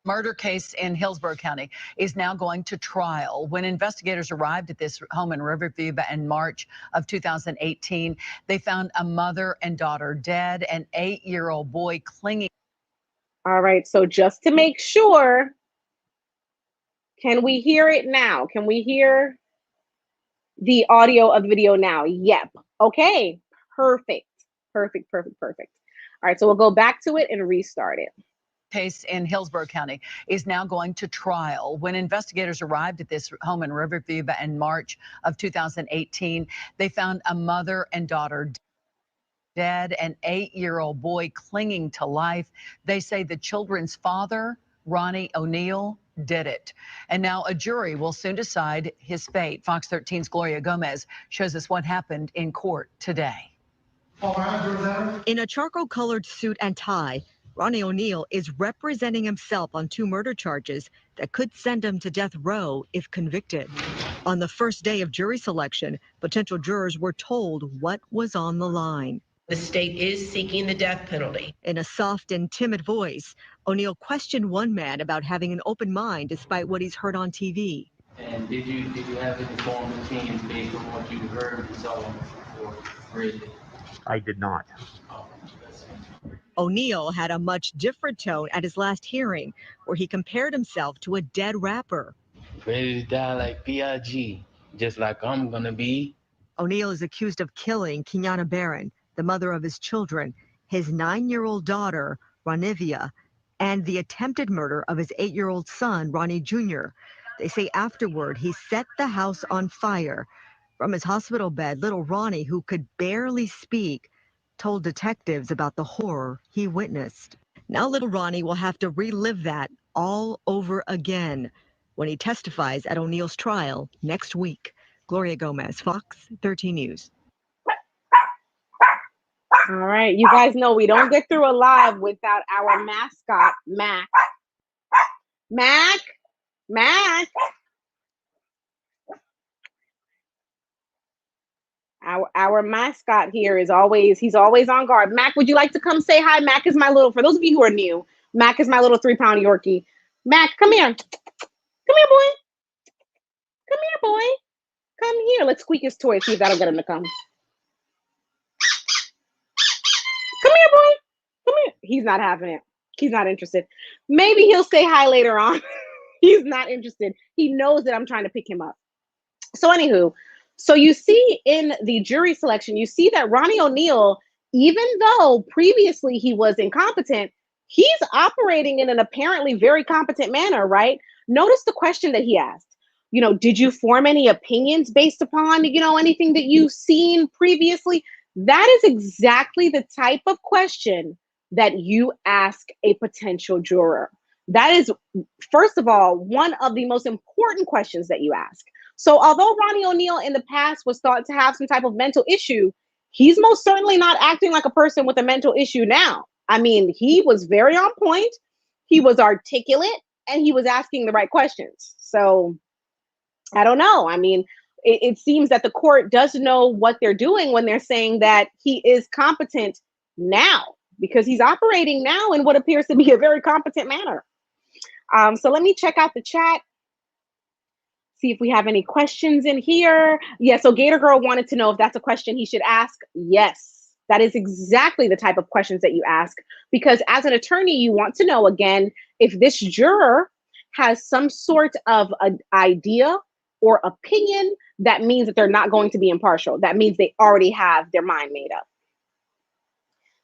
B: Murder case in Hillsborough County is now going to trial. When investigators arrived at this home in Riverview in March of 2018, they found a mother and daughter dead, an 8-year-old boy clinging.
A: All right, so just to make sure, can we hear it now? Can we hear the audio of the video now? Yep. Okay, perfect. Perfect, perfect, perfect. All right, so we'll go back to it and restart it.
B: Case in Hillsborough County is now going to trial. When investigators arrived at this home in Riverview in March of 2018, they found a mother and daughter dead, an 8-year-old boy clinging to life. They say the children's father, Ronnie Oneal, did it. And now a jury will soon decide his fate. Fox 13's Gloria Gomez shows us what happened in court today.
C: In a charcoal-colored suit and tie, Ronnie Oneal is representing himself on 2 murder charges that could send him to death row if convicted. On the first day of jury selection, potential jurors were told what was on the line.
D: The state is seeking the death penalty.
C: In a soft and timid voice, Oneal questioned one man about having an open mind despite what he's heard on TV.
E: And did you have any formal opinions based on what you heard and saw or read?
F: I did not.
C: Oneal had a much different tone at his last hearing, where he compared himself to a dead rapper.
E: Ready to die like P.I.G., just like I'm gonna be.
C: Oneal is accused of killing Kenyana Barron, the mother of his children, his 9-year-old daughter, Ronivia, and the attempted murder of his 8-year-old son, Ronnie Jr. They say afterward he set the house on fire. From his hospital bed, little Ronnie, who could barely speak, told detectives about the horror he witnessed. Now little Ronnie will have to relive that all over again when he testifies at Oneal's trial next week. Gloria Gomez, Fox 13 News.
A: All right, you guys know we don't get through a live without our mascot, Mac. Mac. Our mascot here is he's always on guard. Mac, would you like to come say hi? Mac is my little, for those of you who are new, Mac is my little 3-pound Yorkie. Mac, come here. Come here, boy. Come here, boy. Come here. Let's squeak his toy, see if that'll get him to come. Come here, boy. Come here. He's not having it. He's not interested. Maybe he'll say hi later on. He's not interested. He knows that I'm trying to pick him up. So anywho, so you see in the jury selection, you see that Ronnie Oneal, even though previously he was incompetent, he's operating in an apparently very competent manner, right? Notice the question that he asked. You know, did you form any opinions based upon, you know, anything that you've seen previously? That is exactly the type of question that you ask a potential juror. That is, first of all, one of the most important questions that you ask. So although Ronnie Oneal in the past was thought to have some type of mental issue, he's most certainly not acting like a person with a mental issue now. I mean, he was very on point, he was articulate, and he was asking the right questions. So I don't know. I mean, it seems that the court does know what they're doing when they're saying that he is competent now, because he's operating now in what appears to be a very competent manner. So let me check out the chat. See if we have any questions in here. Yeah, so Gator Girl wanted to know if that's a question he should ask. Yes, that is exactly the type of questions that you ask, because as an attorney, you want to know, again, if this juror has some sort of an idea or opinion, that means that they're not going to be impartial. That means they already have their mind made up.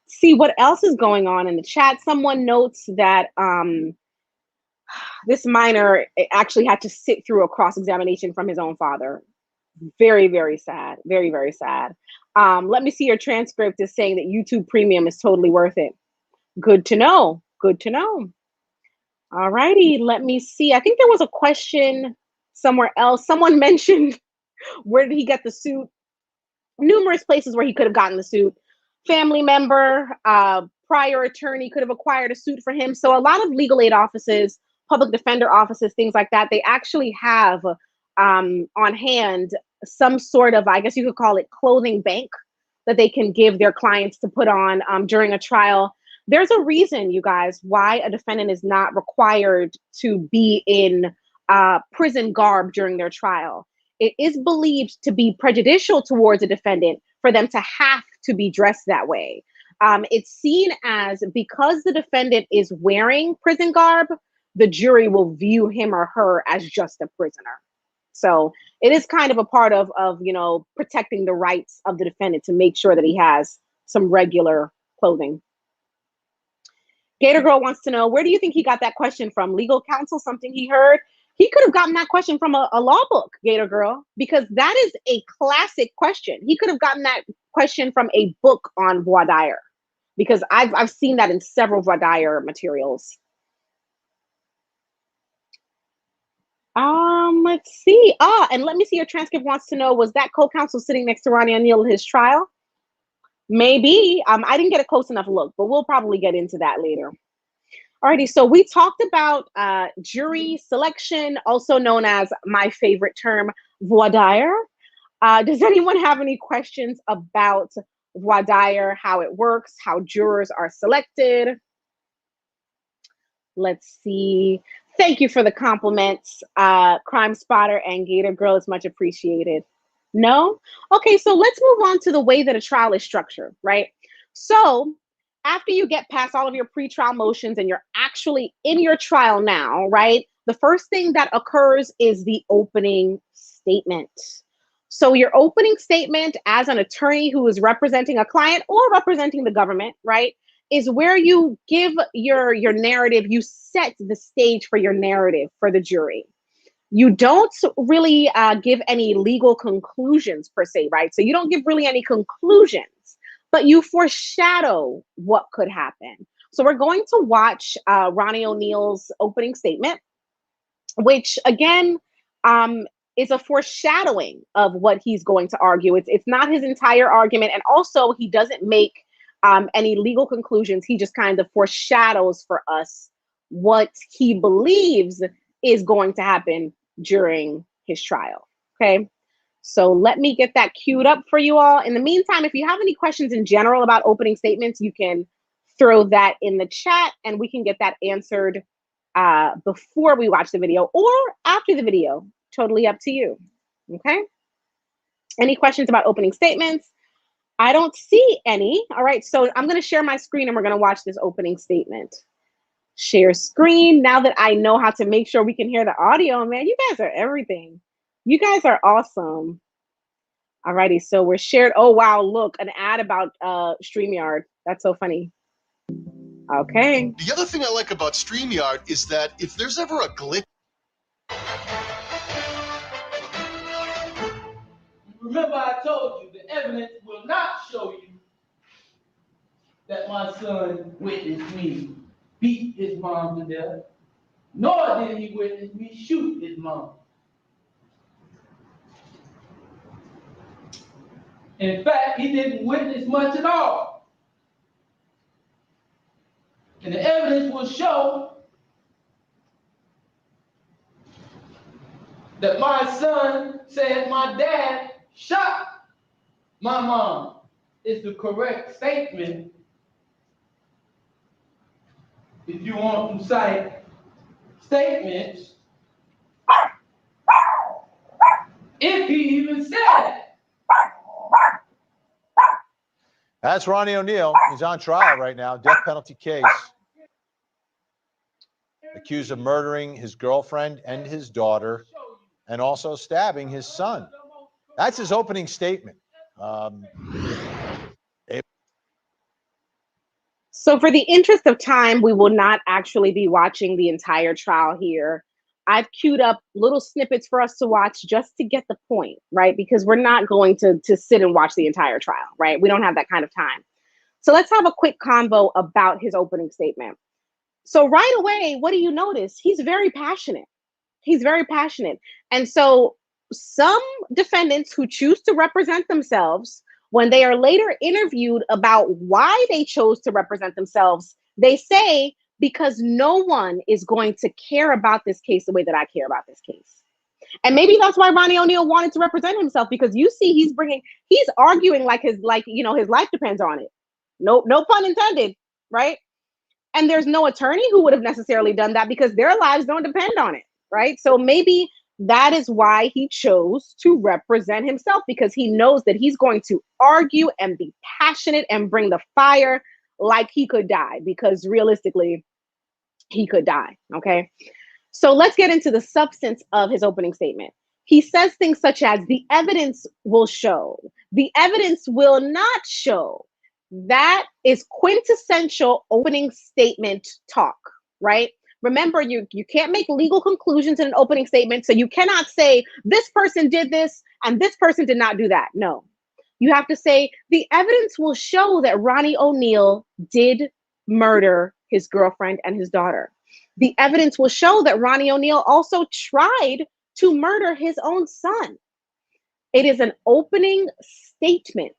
A: See what else is going on in the chat. Someone notes that this minor actually had to sit through a cross-examination from his own father. Very, very sad. Very, very sad. Let me see your transcript is saying that YouTube Premium is totally worth it. Good to know. Good to know. All righty. Let me see. I think there was a question somewhere else. Someone mentioned, where did he get the suit? Numerous places where he could have gotten the suit. Family member, prior attorney could have acquired a suit for him. So a lot of legal aid offices, public defender offices, things like that, they actually have on hand some sort of, I guess you could call it, clothing bank that they can give their clients to put on during a trial. There's a reason, you guys, why a defendant is not required to be in prison garb during their trial. It is believed to be prejudicial towards a defendant for them to have to be dressed that way. It's seen as, because the defendant is wearing prison garb, the jury will view him or her as just a prisoner. So it is kind of a part of you know, protecting the rights of the defendant to make sure that he has some regular clothing. Gator Girl wants to know, where do you think he got that question from? Legal counsel, something he heard? He could have gotten that question from a law book, Gator Girl, because that is a classic question. He could have gotten that question from a book on voir dire, because I've seen that in several voir dire materials. Let's see. And let me see, your transcript wants to know, was that co-counsel sitting next to Ronnie Oneal at his trial? Maybe. I didn't get a close enough look, but we'll probably get into that later. Alrighty, so we talked about jury selection, also known as my favorite term, voir dire. Does anyone have any questions about voir dire, how it works, how jurors are selected? Let's see. Thank you for the compliments, Crime Spotter and Gator Girl. It's much appreciated. No? Okay, so let's move on to the way that a trial is structured, right? So after you get past all of your pre-trial motions and you're actually in your trial now, right? The first thing that occurs is the opening statement. So your opening statement as an attorney who is representing a client or representing the government, right, is where you give your narrative, you set the stage for your narrative for the jury. You don't really give any legal conclusions per se, right? So you don't give really any conclusions, but you foreshadow what could happen. So we're going to watch Ronnie Oneal's opening statement, which again is a foreshadowing of what he's going to argue. It's not his entire argument, and also he doesn't make any legal conclusions. He just kind of foreshadows for us what he believes is going to happen during his trial. Okay, so let me get that queued up for you all. In the meantime, if you have any questions in general about opening statements, you can throw that in the chat and we can get that answered before we watch the video or after the video. Totally up to you. Okay, any questions about opening statements? I don't see any. All right, so I'm going to share my screen and we're going to watch this opening statement. Share screen. Now that I know how to make sure we can hear the audio, man, you guys are everything. You guys are awesome. All righty, so we're shared. Oh, wow, look, an ad about StreamYard. That's so funny. Okay.
F: The other thing I like about StreamYard is that if there's ever a glitch.
E: Remember, I told you the evidence will not show you that my son witnessed me beat his mom to death, nor did he witness me shoot his mom. In fact, he didn't witness much at all. And the evidence will show that my son said my dad shot my mom. It's the correct statement if you want to cite statements If he even said that.
G: That's Ronnie Oneal. He's on trial right now, death penalty case. Accused of murdering his girlfriend and his daughter, and also stabbing his son. That's his opening statement.
A: So for the interest of time, we will not actually be watching the entire trial here. I've queued up little snippets for us to watch just to get the point, right? Because we're not going to sit and watch the entire trial, right? We don't have that kind of time. So let's have a quick convo about his opening statement. So right away, what do you notice? He's very passionate. He's very passionate. And so some defendants who choose to represent themselves, when they are later interviewed about why they chose to represent themselves, they say, because no one is going to care about this case the way that I care about this case. And maybe that's why Ronnie Oneal wanted to represent himself, because you see he's arguing like his life depends on it. No pun intended, right? And there's no attorney who would have necessarily done that because their lives don't depend on it, right? So maybe that is why he chose to represent himself, because he knows that he's going to argue and be passionate and bring the fire like he could die, because realistically, he could die, okay? So let's get into the substance of his opening statement. He says things such as, the evidence will show, the evidence will not show. That is quintessential opening statement talk, right? Remember, you can't make legal conclusions in an opening statement, so you cannot say this person did this and this person did not do that. No, you have to say the evidence will show that Ronnie Oneal did murder his girlfriend and his daughter. The evidence will show that Ronnie Oneal also tried to murder his own son. It is an opening statement.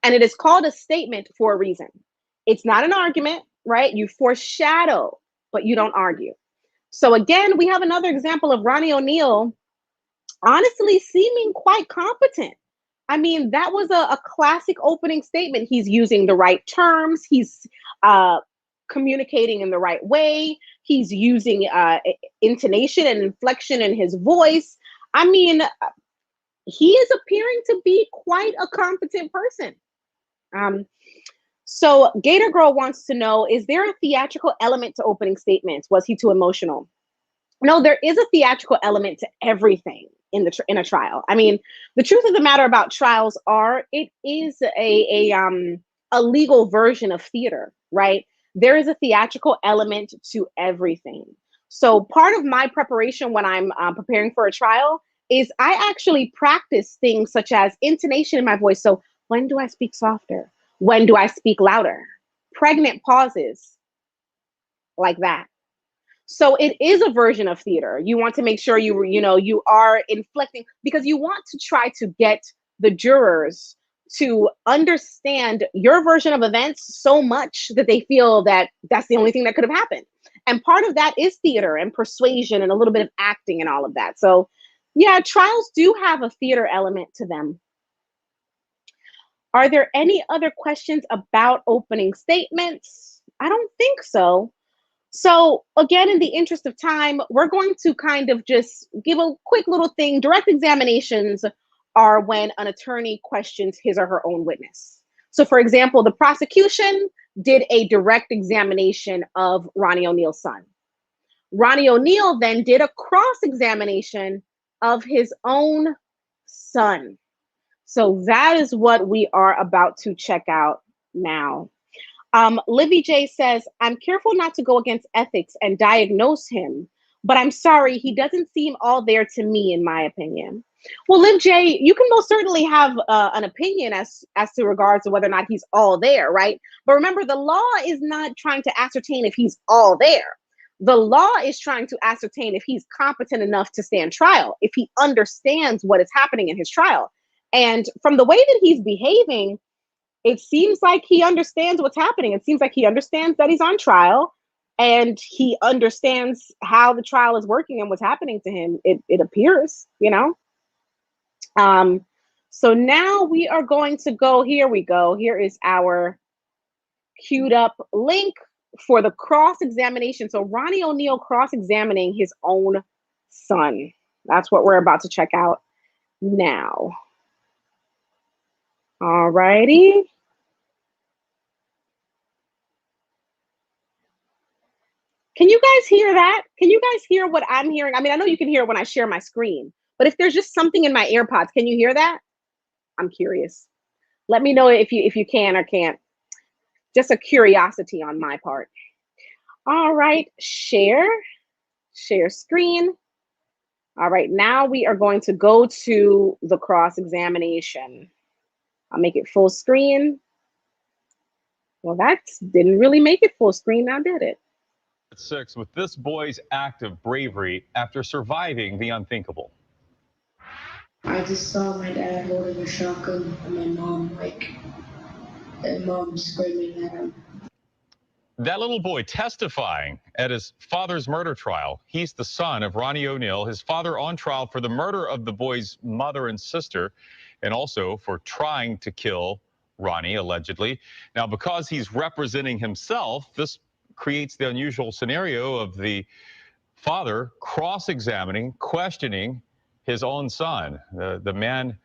A: And it is called a statement for a reason. It's not an argument, right? You foreshadow, but you don't argue. So again, we have another example of Ronnie Oneal honestly seeming quite competent. I mean, that was a classic opening statement. He's using the right terms. He's communicating in the right way. He's using intonation and inflection in his voice. I mean, he is appearing to be quite a competent person. So Gator Girl wants to know, is there a theatrical element to opening statements? Was he too emotional? No, there is a theatrical element to everything in a trial. I mean, the truth of the matter about trials it is a legal version of theater, right? There is a theatrical element to everything. So part of my preparation when I'm preparing for a trial is I actually practice things such as intonation in my voice. So when do I speak softer? When do I speak louder? Pregnant pauses, like that. So it is a version of theater. You want to make sure you are inflecting, because you want to try to get the jurors to understand your version of events so much that they feel that that's the only thing that could have happened. And part of that is theater and persuasion and a little bit of acting and all of that. So yeah, trials do have a theater element to them. Are there any other questions about opening statements? I don't think so. So again, in the interest of time, we're going to kind of just give a quick little thing. Direct examinations are when an attorney questions his or her own witness. So for example, the prosecution did a direct examination of Ronnie Oneal's son. Ronnie Oneal then did a cross-examination of his own son. So that is what we are about to check out now. Livy J says, I'm careful not to go against ethics and diagnose him, but I'm sorry, he doesn't seem all there to me, in my opinion. Well, Liv J, you can most certainly have an opinion as to regards to whether or not he's all there, right? But remember, the law is not trying to ascertain if he's all there. The law is trying to ascertain if he's competent enough to stand trial, if he understands what is happening in his trial. And from the way that he's behaving, it seems like he understands what's happening. It seems like he understands that he's on trial, and he understands how the trial is working and what's happening to him. It appears, you know. So now we are going to go. Here we go. Here is our queued up link for the cross-examination. So Ronnie Oneal cross-examining his own son. That's what we're about to check out now. All righty. Can you guys hear that? Can you guys hear what I'm hearing? I mean, I know you can hear it when I share my screen, but if there's just something in my AirPods, can you hear that? I'm curious. Let me know if you can or can't. Just a curiosity on my part. All right, share screen. All right, now we are going to go to the cross-examination. I'll make it full screen. Well, that didn't really make it full screen, now did it?
H: 6 with this boy's act of bravery after surviving the unthinkable.
I: I just saw my dad holding a shotgun and my mom, and mom screaming at him.
H: That little boy testifying at his father's murder trial. He's the son of Ronnie Oneal, his father on trial for the murder of the boy's mother and sister, and also for trying to kill Ronnie, allegedly. Now, because he's representing himself, this creates the unusual scenario of the father cross-examining, questioning his own son. The man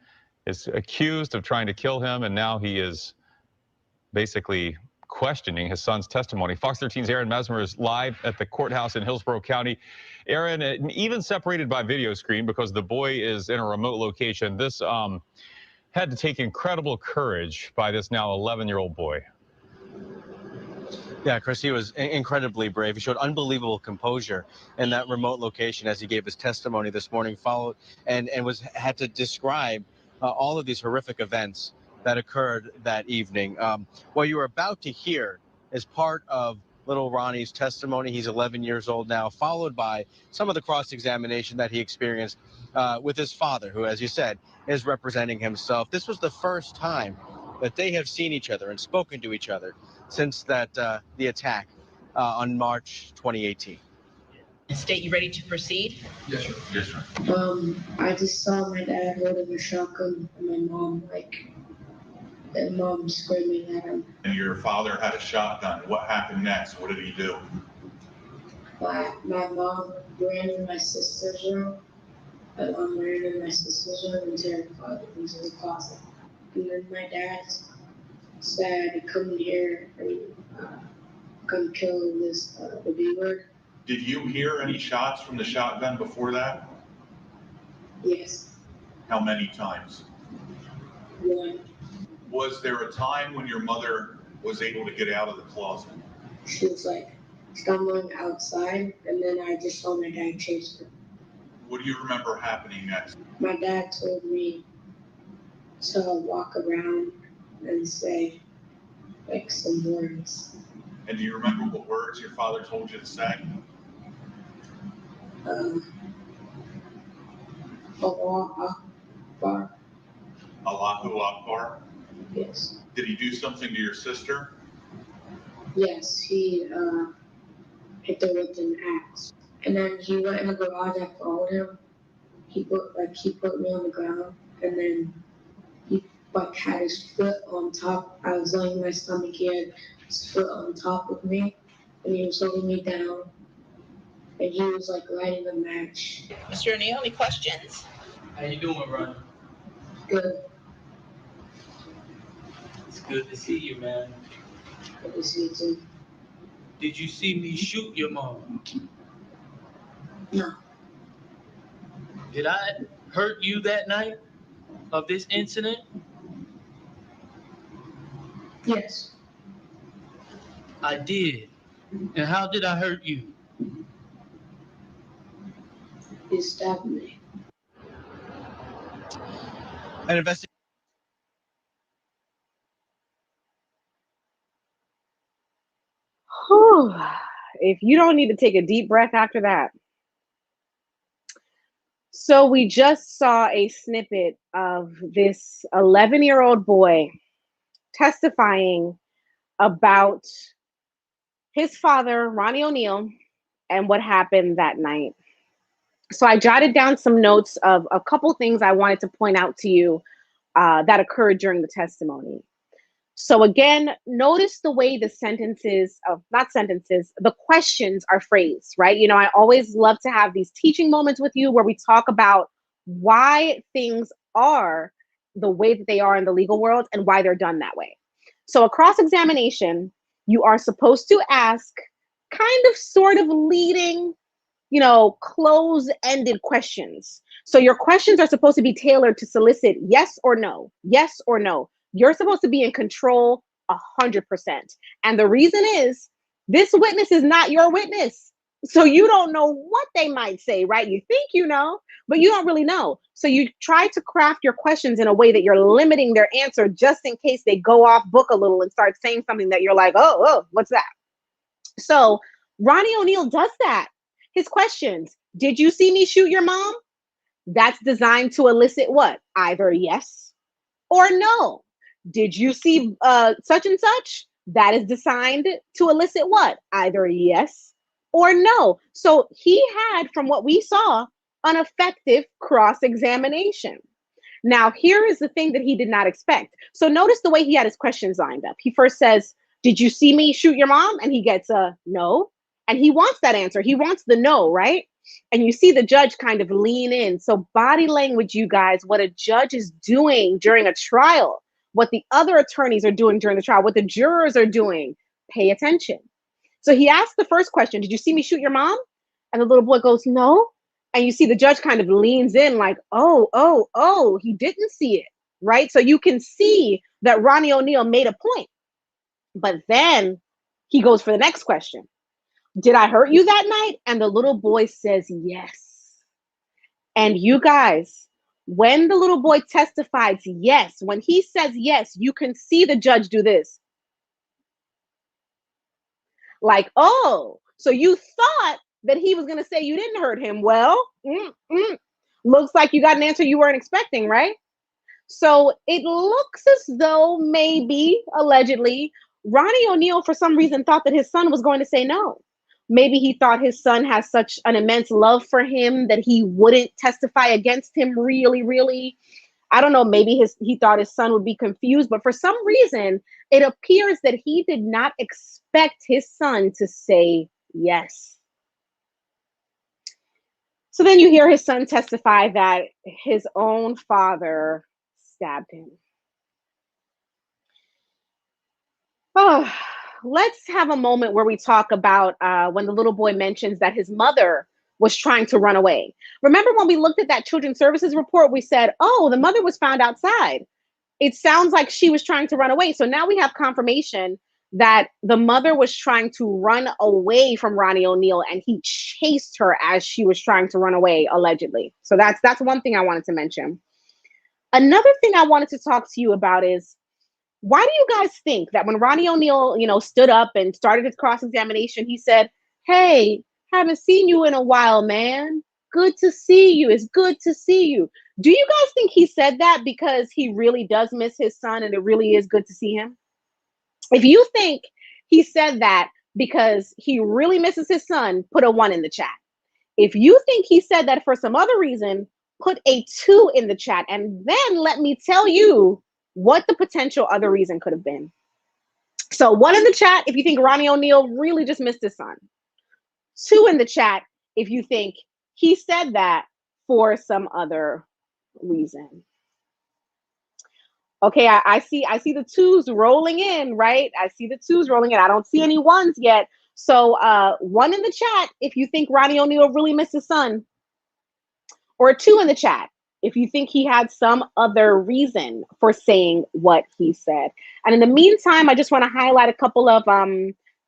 H: is accused of trying to kill him, and now he is basically questioning his son's testimony. Fox 13's Aaron Mesmer is live at the courthouse in Hillsborough County. Aaron, even separated by video screen because the boy is in a remote location, this had to take incredible courage by this now 11-year-old boy.
J: Yeah, Chris, he was incredibly brave. He showed unbelievable composure in that remote location as he gave his testimony this morning, followed and had to describe all of these horrific events that occurred that evening. What you are about to hear is part of little Ronnie's testimony. He's 11 years old now, followed by some of the cross-examination that he experienced with his father, who, as you said, is representing himself. This was the first time that they have seen each other and spoken to each other since that the attack on March 2018.
D: State, you ready to proceed?
H: Yes, sir. Yes, sir.
I: I just saw my dad holding a shotgun and my mom, and mom screaming at him.
K: And your father had a shotgun. What happened next? What did he do?
I: My mom ran in my sister's room. My mom ran in my sister's room and terrified into the closet. And then my dad said, "Come here and come kill this the B-word."
K: Did you hear any shots from the shotgun before that?
I: Yes.
K: How many times?
I: One.
K: Was there a time when your mother was able to get out of the closet?
I: She was stumbling outside, and then I just saw my dad chase her.
K: What do you remember happening next?
I: My dad told me to walk around and say some words.
K: And do you remember what words your father told you to say?
I: Allah Akbar.
K: Allahu Akbar?
I: Yes.
K: Did he do something to your sister?
I: Yes, he hit her with an axe. And then he went in the garage. I followed him. He put me on the ground, and then he had his foot on top. I was laying on my stomach. He had his foot on top of me, and he was holding me down. And he was lighting a match.
D: Mr. Oneal, any questions?
E: How you doing, Ronnie?
I: Good.
E: It's good to see you, man.
I: Good to see you too.
E: Did you see me shoot your mom?
I: No.
E: Did I hurt you that night of this incident?
I: Yes.
E: I did. And how did I hurt you?
I: You stabbed me.
J: An investigation.
A: If you don't need to take a deep breath after that. So we just saw a snippet of this 11-year-old boy testifying about his father, Ronnie Oneal, and what happened that night. So I jotted down some notes of a couple things I wanted to point out to you that occurred during the testimony. So again, notice the way the the questions are phrased, right? You know, I always love to have these teaching moments with you where we talk about why things are the way that they are in the legal world and why they're done that way. So a cross-examination, you are supposed to ask kind of sort of leading, you know, close-ended questions. So your questions are supposed to be tailored to solicit yes or no, yes or no. You're supposed to be in control 100%. And the reason is this witness is not your witness. So you don't know what they might say, right? You think you know, but you don't really know. So you try to craft your questions in a way that you're limiting their answer just in case they go off book a little and start saying something that you're like, oh, what's that? So Ronnie Oneal does that. His questions, did you see me shoot your mom? That's designed to elicit what? Either yes or no. Did you see such and such? That is designed to elicit what? Either yes or no. So he had, from what we saw, an effective cross-examination. Now, here is the thing that he did not expect. So notice the way he had his questions lined up. He first says, did you see me shoot your mom? And he gets a no. And he wants that answer. He wants the no, right? And you see the judge kind of lean in. So body language, you guys, what a judge is doing during a trial, what the other attorneys are doing during the trial, what the jurors are doing, pay attention. So he asked the first question, did you see me shoot your mom? And the little boy goes, no. And you see the judge kind of leans in like, oh, he didn't see it, right? So you can see that Ronnie Oneal made a point. But then he goes for the next question. Did I hurt you that night? And the little boy says yes. And you guys, when the little boy testifies yes, when he says yes, you can see the judge do this. Like, oh, so you thought that he was going to say you didn't hurt him. Well, looks like you got an answer you weren't expecting, right? So it looks as though maybe, allegedly, Ronnie Oneal, for some reason, thought that his son was going to say no. Maybe he thought his son has such an immense love for him that he wouldn't testify against him really. I don't know, maybe he thought his son would be confused, but for some reason, it appears that he did not expect his son to say yes. So then you hear his son testify that his own father stabbed him. Oh, let's have a moment where we talk about when the little boy mentions that his mother was trying to run away. Remember when we looked at that children's services report, we said, oh, the mother was found outside. It sounds like she was trying to run away. So now we have confirmation that the mother was trying to run away from Ronnie Oneal and he chased her as she was trying to run away, allegedly. So that's one thing I wanted to mention. Another thing I wanted to talk to you about is, why do you guys think that when Ronnie Oneal, stood up and started his cross-examination, he said, hey, haven't seen you in a while, man. Good to see you. It's good to see you. Do you guys think he said that because he really does miss his son and it really is good to see him? If you think he said that because he really misses his son, put a 1 in the chat. If you think he said that for some other reason, put a 2 in the chat. And then let me tell you what the potential other reason could have been. So 1 in the chat if you think Ronnie Oneal really just missed his son. 2 in the chat if you think he said that for some other reason. Okay, I see the 2s rolling in, right? I see the 2s rolling in. I don't see any 1s yet. So 1 in the chat if you think Ronnie Oneal really missed his son. Or 2 in the chat if you think he had some other reason for saying what he said. And in the meantime, I just want to highlight a couple of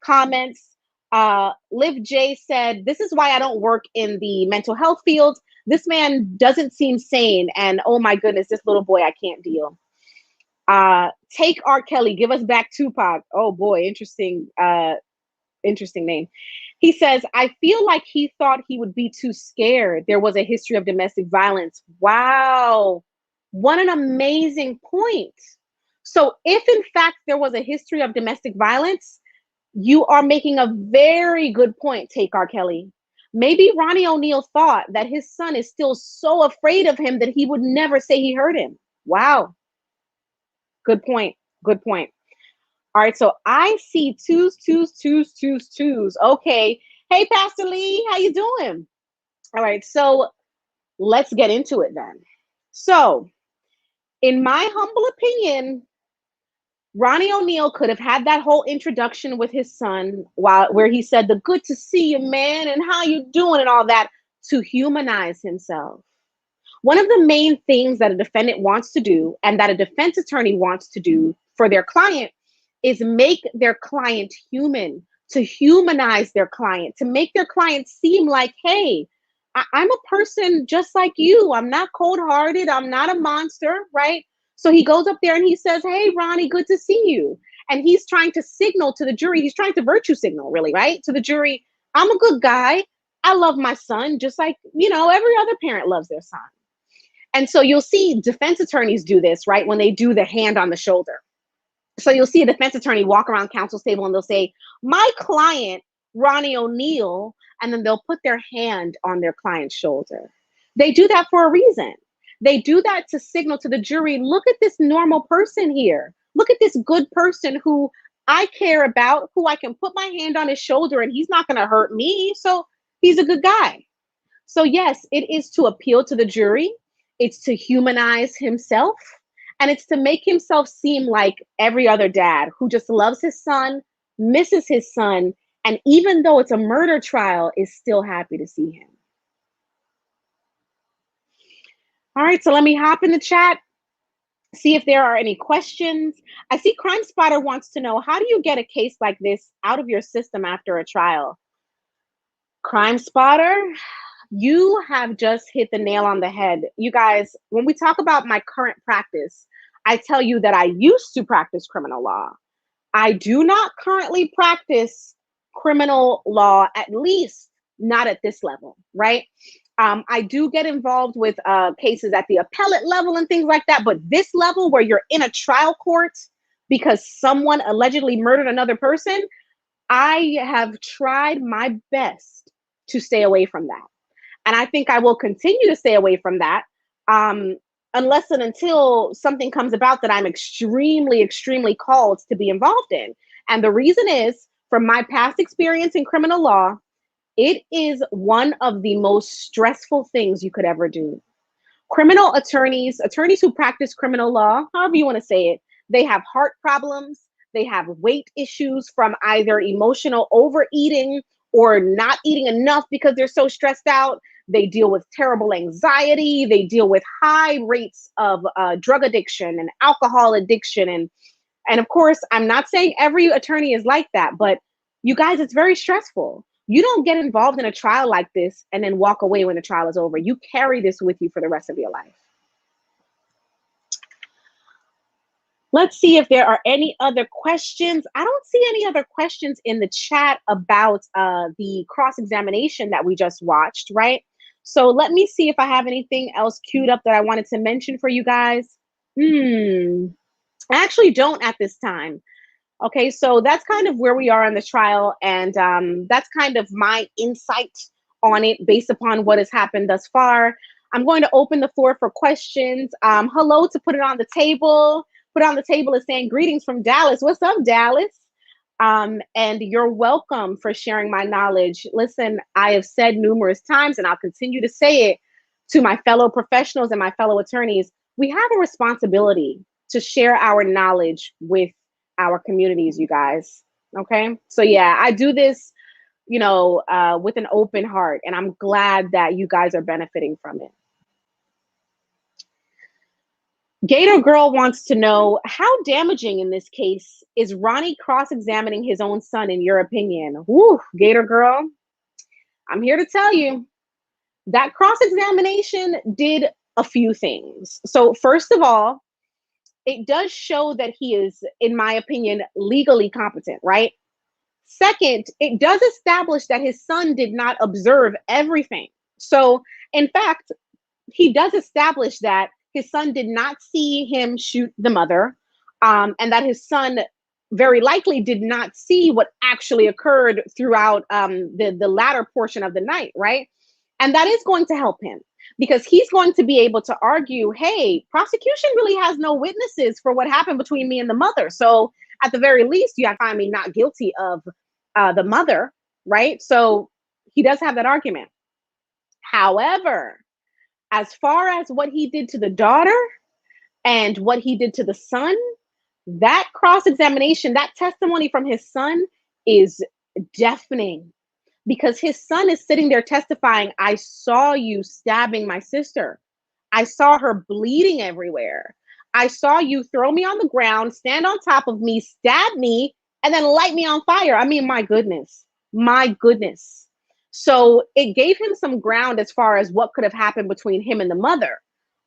A: comments. Liv J said, this is why I don't work in the mental health field. This man doesn't seem sane. And oh my goodness, this little boy, I can't deal. Take R. Kelly, give us back Tupac. Oh boy, interesting name. He says, I feel like he thought he would be too scared. There was a history of domestic violence. Wow. What an amazing point. So if in fact there was a history of domestic violence, you are making a very good point, Take R. Kelly. Maybe Ronnie Oneal thought that his son is still so afraid of him that he would never say he hurt him. Wow. Good point. Good point. All right, so I see twos. Okay. Hey, Pastor Lee, how you doing? All right, so let's get into it then. So, in my humble opinion, Ronnie Oneal could have had that whole introduction with his son where he said the good to see you, man, and how you doing and all that, to humanize himself. One of the main things that a defendant wants to do and that a defense attorney wants to do for their client is make their client human, to humanize their client, to make their client seem like, hey, I'm a person just like you. I'm not cold-hearted. I'm not a monster, right? So he goes up there and he says, hey, Ronnie, good to see you. And he's trying to signal to the jury. He's trying to virtue signal, really, right? To the jury, I'm a good guy. I love my son just like, every other parent loves their son. And so you'll see defense attorneys do this, right? When they do the hand on the shoulder. So you'll see a defense attorney walk around counsel's table and they'll say, my client, Ronnie Oneal, and then they'll put their hand on their client's shoulder. They do that for a reason. They do that to signal to the jury, look at this normal person here. Look at this good person who I care about, who I can put my hand on his shoulder and he's not going to hurt me. So he's a good guy. So yes, it is to appeal to the jury. It's to humanize himself. And it's to make himself seem like every other dad who just loves his son, misses his son, and even though it's a murder trial, is still happy to see him. All right, so let me hop in the chat, see if there are any questions. I see Crime Spotter wants to know, how do you get a case like this out of your system after a trial? Crime Spotter, you have just hit the nail on the head. You guys, when we talk about my current practice, I tell you that I used to practice criminal law. I do not currently practice criminal law, at least not at this level, right? I do get involved with cases at the appellate level and things like that, but this level where you're in a trial court because someone allegedly murdered another person, I have tried my best to stay away from that. And I think I will continue to stay away from that unless and until something comes about that I'm extremely, extremely called to be involved in. And the reason is, from my past experience in criminal law, it is one of the most stressful things you could ever do. Criminal attorneys who practice criminal law, however you want to say it, they have heart problems, they have weight issues from either emotional overeating or not eating enough because they're so stressed out. They deal with terrible anxiety. They deal with high rates of drug addiction and alcohol addiction. And of course, I'm not saying every attorney is like that, but you guys, it's very stressful. You don't get involved in a trial like this and then walk away when the trial is over. You carry this with you for the rest of your life. Let's see if there are any other questions. I don't see any other questions in the chat about the cross-examination that we just watched, right? So let me see if I have anything else queued up that I wanted to mention for you guys. I actually don't at this time. Okay, so that's kind of where we are on the trial, and that's kind of my insight on it based upon what has happened thus far. I'm going to open the floor for questions. Hello to Put It On the Table. Put It On the Table is saying, greetings from Dallas. What's up, Dallas? And you're welcome for sharing my knowledge. Listen, I have said numerous times, and I'll continue to say it to my fellow professionals and my fellow attorneys, we have a responsibility to share our knowledge with our communities, you guys. Okay, so yeah, I do this, with an open heart, and I'm glad that you guys are benefiting from it. Gator Girl wants to know, how damaging in this case is Ronnie cross-examining his own son, in your opinion? Woo, Gator Girl, I'm here to tell you that cross-examination did a few things. So first of all, it does show that he is, in my opinion, legally competent, right? Second, it does establish that his son did not observe everything. So in fact, he does establish that his son did not see him shoot the mother, and that his son very likely did not see what actually occurred throughout the latter portion of the night, right? And that is going to help him. because he's going to be able to argue, hey, prosecution really has no witnesses for what happened between me and the mother. So at the very least, you have to find me not guilty of the mother, right? So he does have that argument. However, as far as what he did to the daughter and what he did to the son, that cross-examination, that testimony from his son is deafening, because his son is sitting there testifying, I saw you stabbing my sister. I saw her bleeding everywhere. I saw you throw me on the ground, stand on top of me, stab me, and then light me on fire. I mean, my goodness, my goodness. So it gave him some ground as far as what could have happened between him and the mother.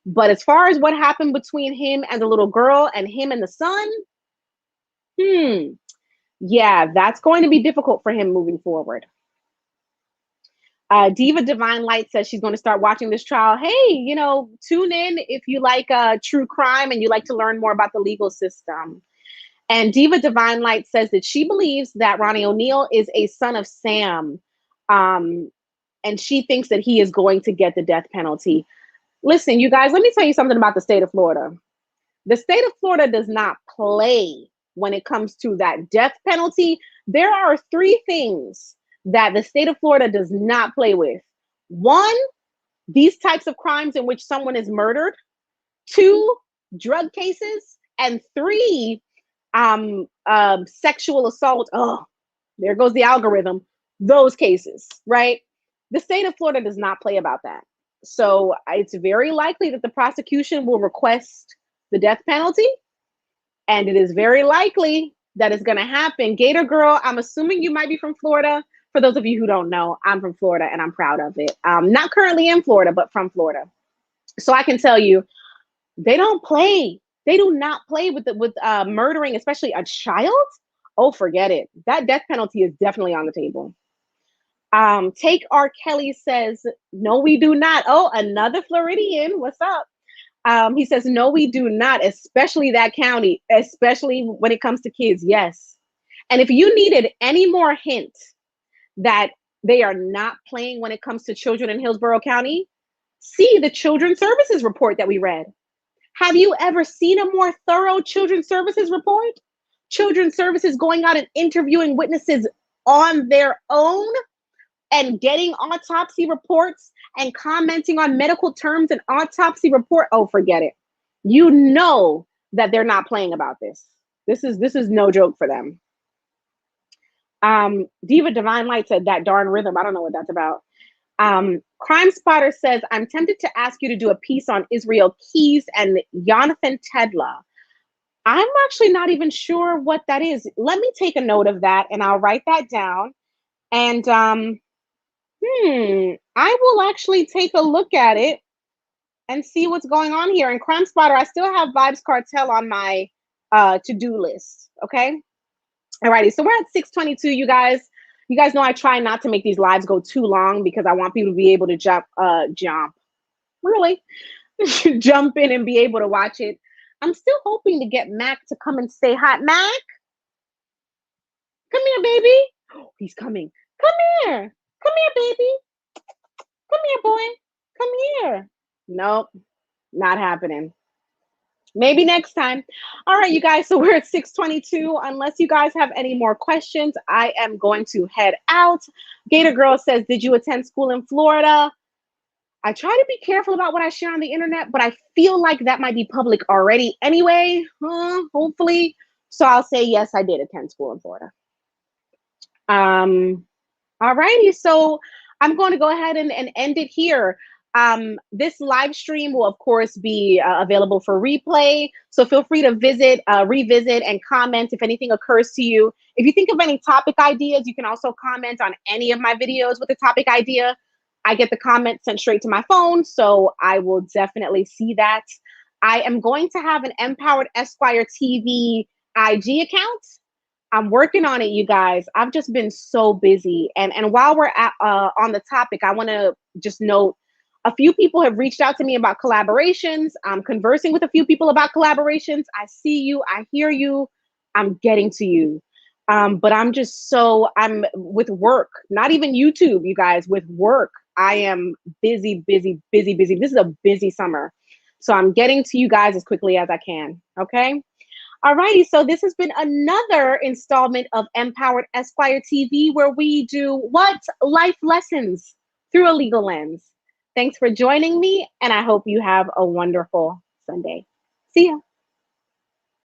A: But as far as what happened between him and the little girl and him and the son, yeah, that's going to be difficult for him moving forward. Diva Divine Light says she's going to start watching this trial. Hey, you know, tune in if you like true crime and you like to learn more about the legal system. And Diva Divine Light says that she believes that Ronnie Oneal is a son of Sam. And she thinks that he is going to get the death penalty. Listen, you guys, let me tell you something about the state of Florida. The state of Florida does not play when it comes to that death penalty. There are 3 things that the state of Florida does not play with. 1, these types of crimes in which someone is murdered. 2, drug cases. And 3, sexual assault. Oh, there goes the algorithm. Those cases, right? The state of Florida does not play about that. So it's very likely that the prosecution will request the death penalty. And it is very likely that it's going to happen. Gator Girl, I'm assuming you might be from Florida. For those of you who don't know, I'm from Florida and I'm proud of it. Not currently in Florida, but from Florida. So I can tell you, they don't play. They do not play with murdering, especially a child. Oh, forget it. That death penalty is definitely on the table. Take R. Kelly says, no, we do not. Oh, another Floridian. What's up? He says, no, we do not, especially that county, especially when it comes to kids. Yes. And if you needed any more hint that they are not playing when it comes to children in Hillsborough County, see the Children's Services report that we read. Have you ever seen a more thorough Children's Services report? Children's Services going out and interviewing witnesses on their own and getting autopsy reports and commenting on medical terms and autopsy report. Oh, forget it. You know that they're not playing about this. This is no joke for them. Diva Divine Light said that darn rhythm. I don't know what that's about. Crime Spotter says, I'm tempted to ask you to do a piece on Israel Keys and Jonathan Tedla. I'm actually not even sure what that is. Let me take a note of that and I'll write that down. And I will actually take a look at it and see what's going on here. And Crime Spotter, I still have Vibes Cartel on my to-do list. Okay. Alrighty. So we're at 6:22, you guys. You guys know I try not to make these lives go too long because I want people to be able to jump in and be able to watch it. I'm still hoping to get Mac to come and say hi. Mac, come here, baby. Oh, he's coming. Come here. Come here, baby. Come here, boy. Come here. Nope, not happening. Maybe next time. All right, you guys, so we're at 6:22. Unless you guys have any more questions, I am going to head out. Gator Girl says, did you attend school in Florida? I try to be careful about what I share on the internet, but I feel like that might be public already anyway, hopefully. So I'll say, yes, I did attend school in Florida. All righty, so I'm going to go ahead and end it here. This live stream will, of course, be available for replay. So feel free to visit, revisit, and comment if anything occurs to you. If you think of any topic ideas, you can also comment on any of my videos with a topic idea. I get the comments sent straight to my phone, so I will definitely see that. I am going to have an Empowered Esquire TV IG account. I'm working on it, you guys. I've just been so busy. And while we're at, on the topic, I want to just note, a few people have reached out to me about collaborations. I'm conversing with a few people about collaborations. I see you. I hear you. I'm getting to you. But I'm with work, not even YouTube, you guys, with work. I am busy, busy, busy, busy. This is a busy summer. So I'm getting to you guys as quickly as I can. Okay. Alrighty, so this has been another installment of Empowered Esquire TV, where we do what? Life lessons through a legal lens. Thanks for joining me, and I hope you have a wonderful Sunday. See ya.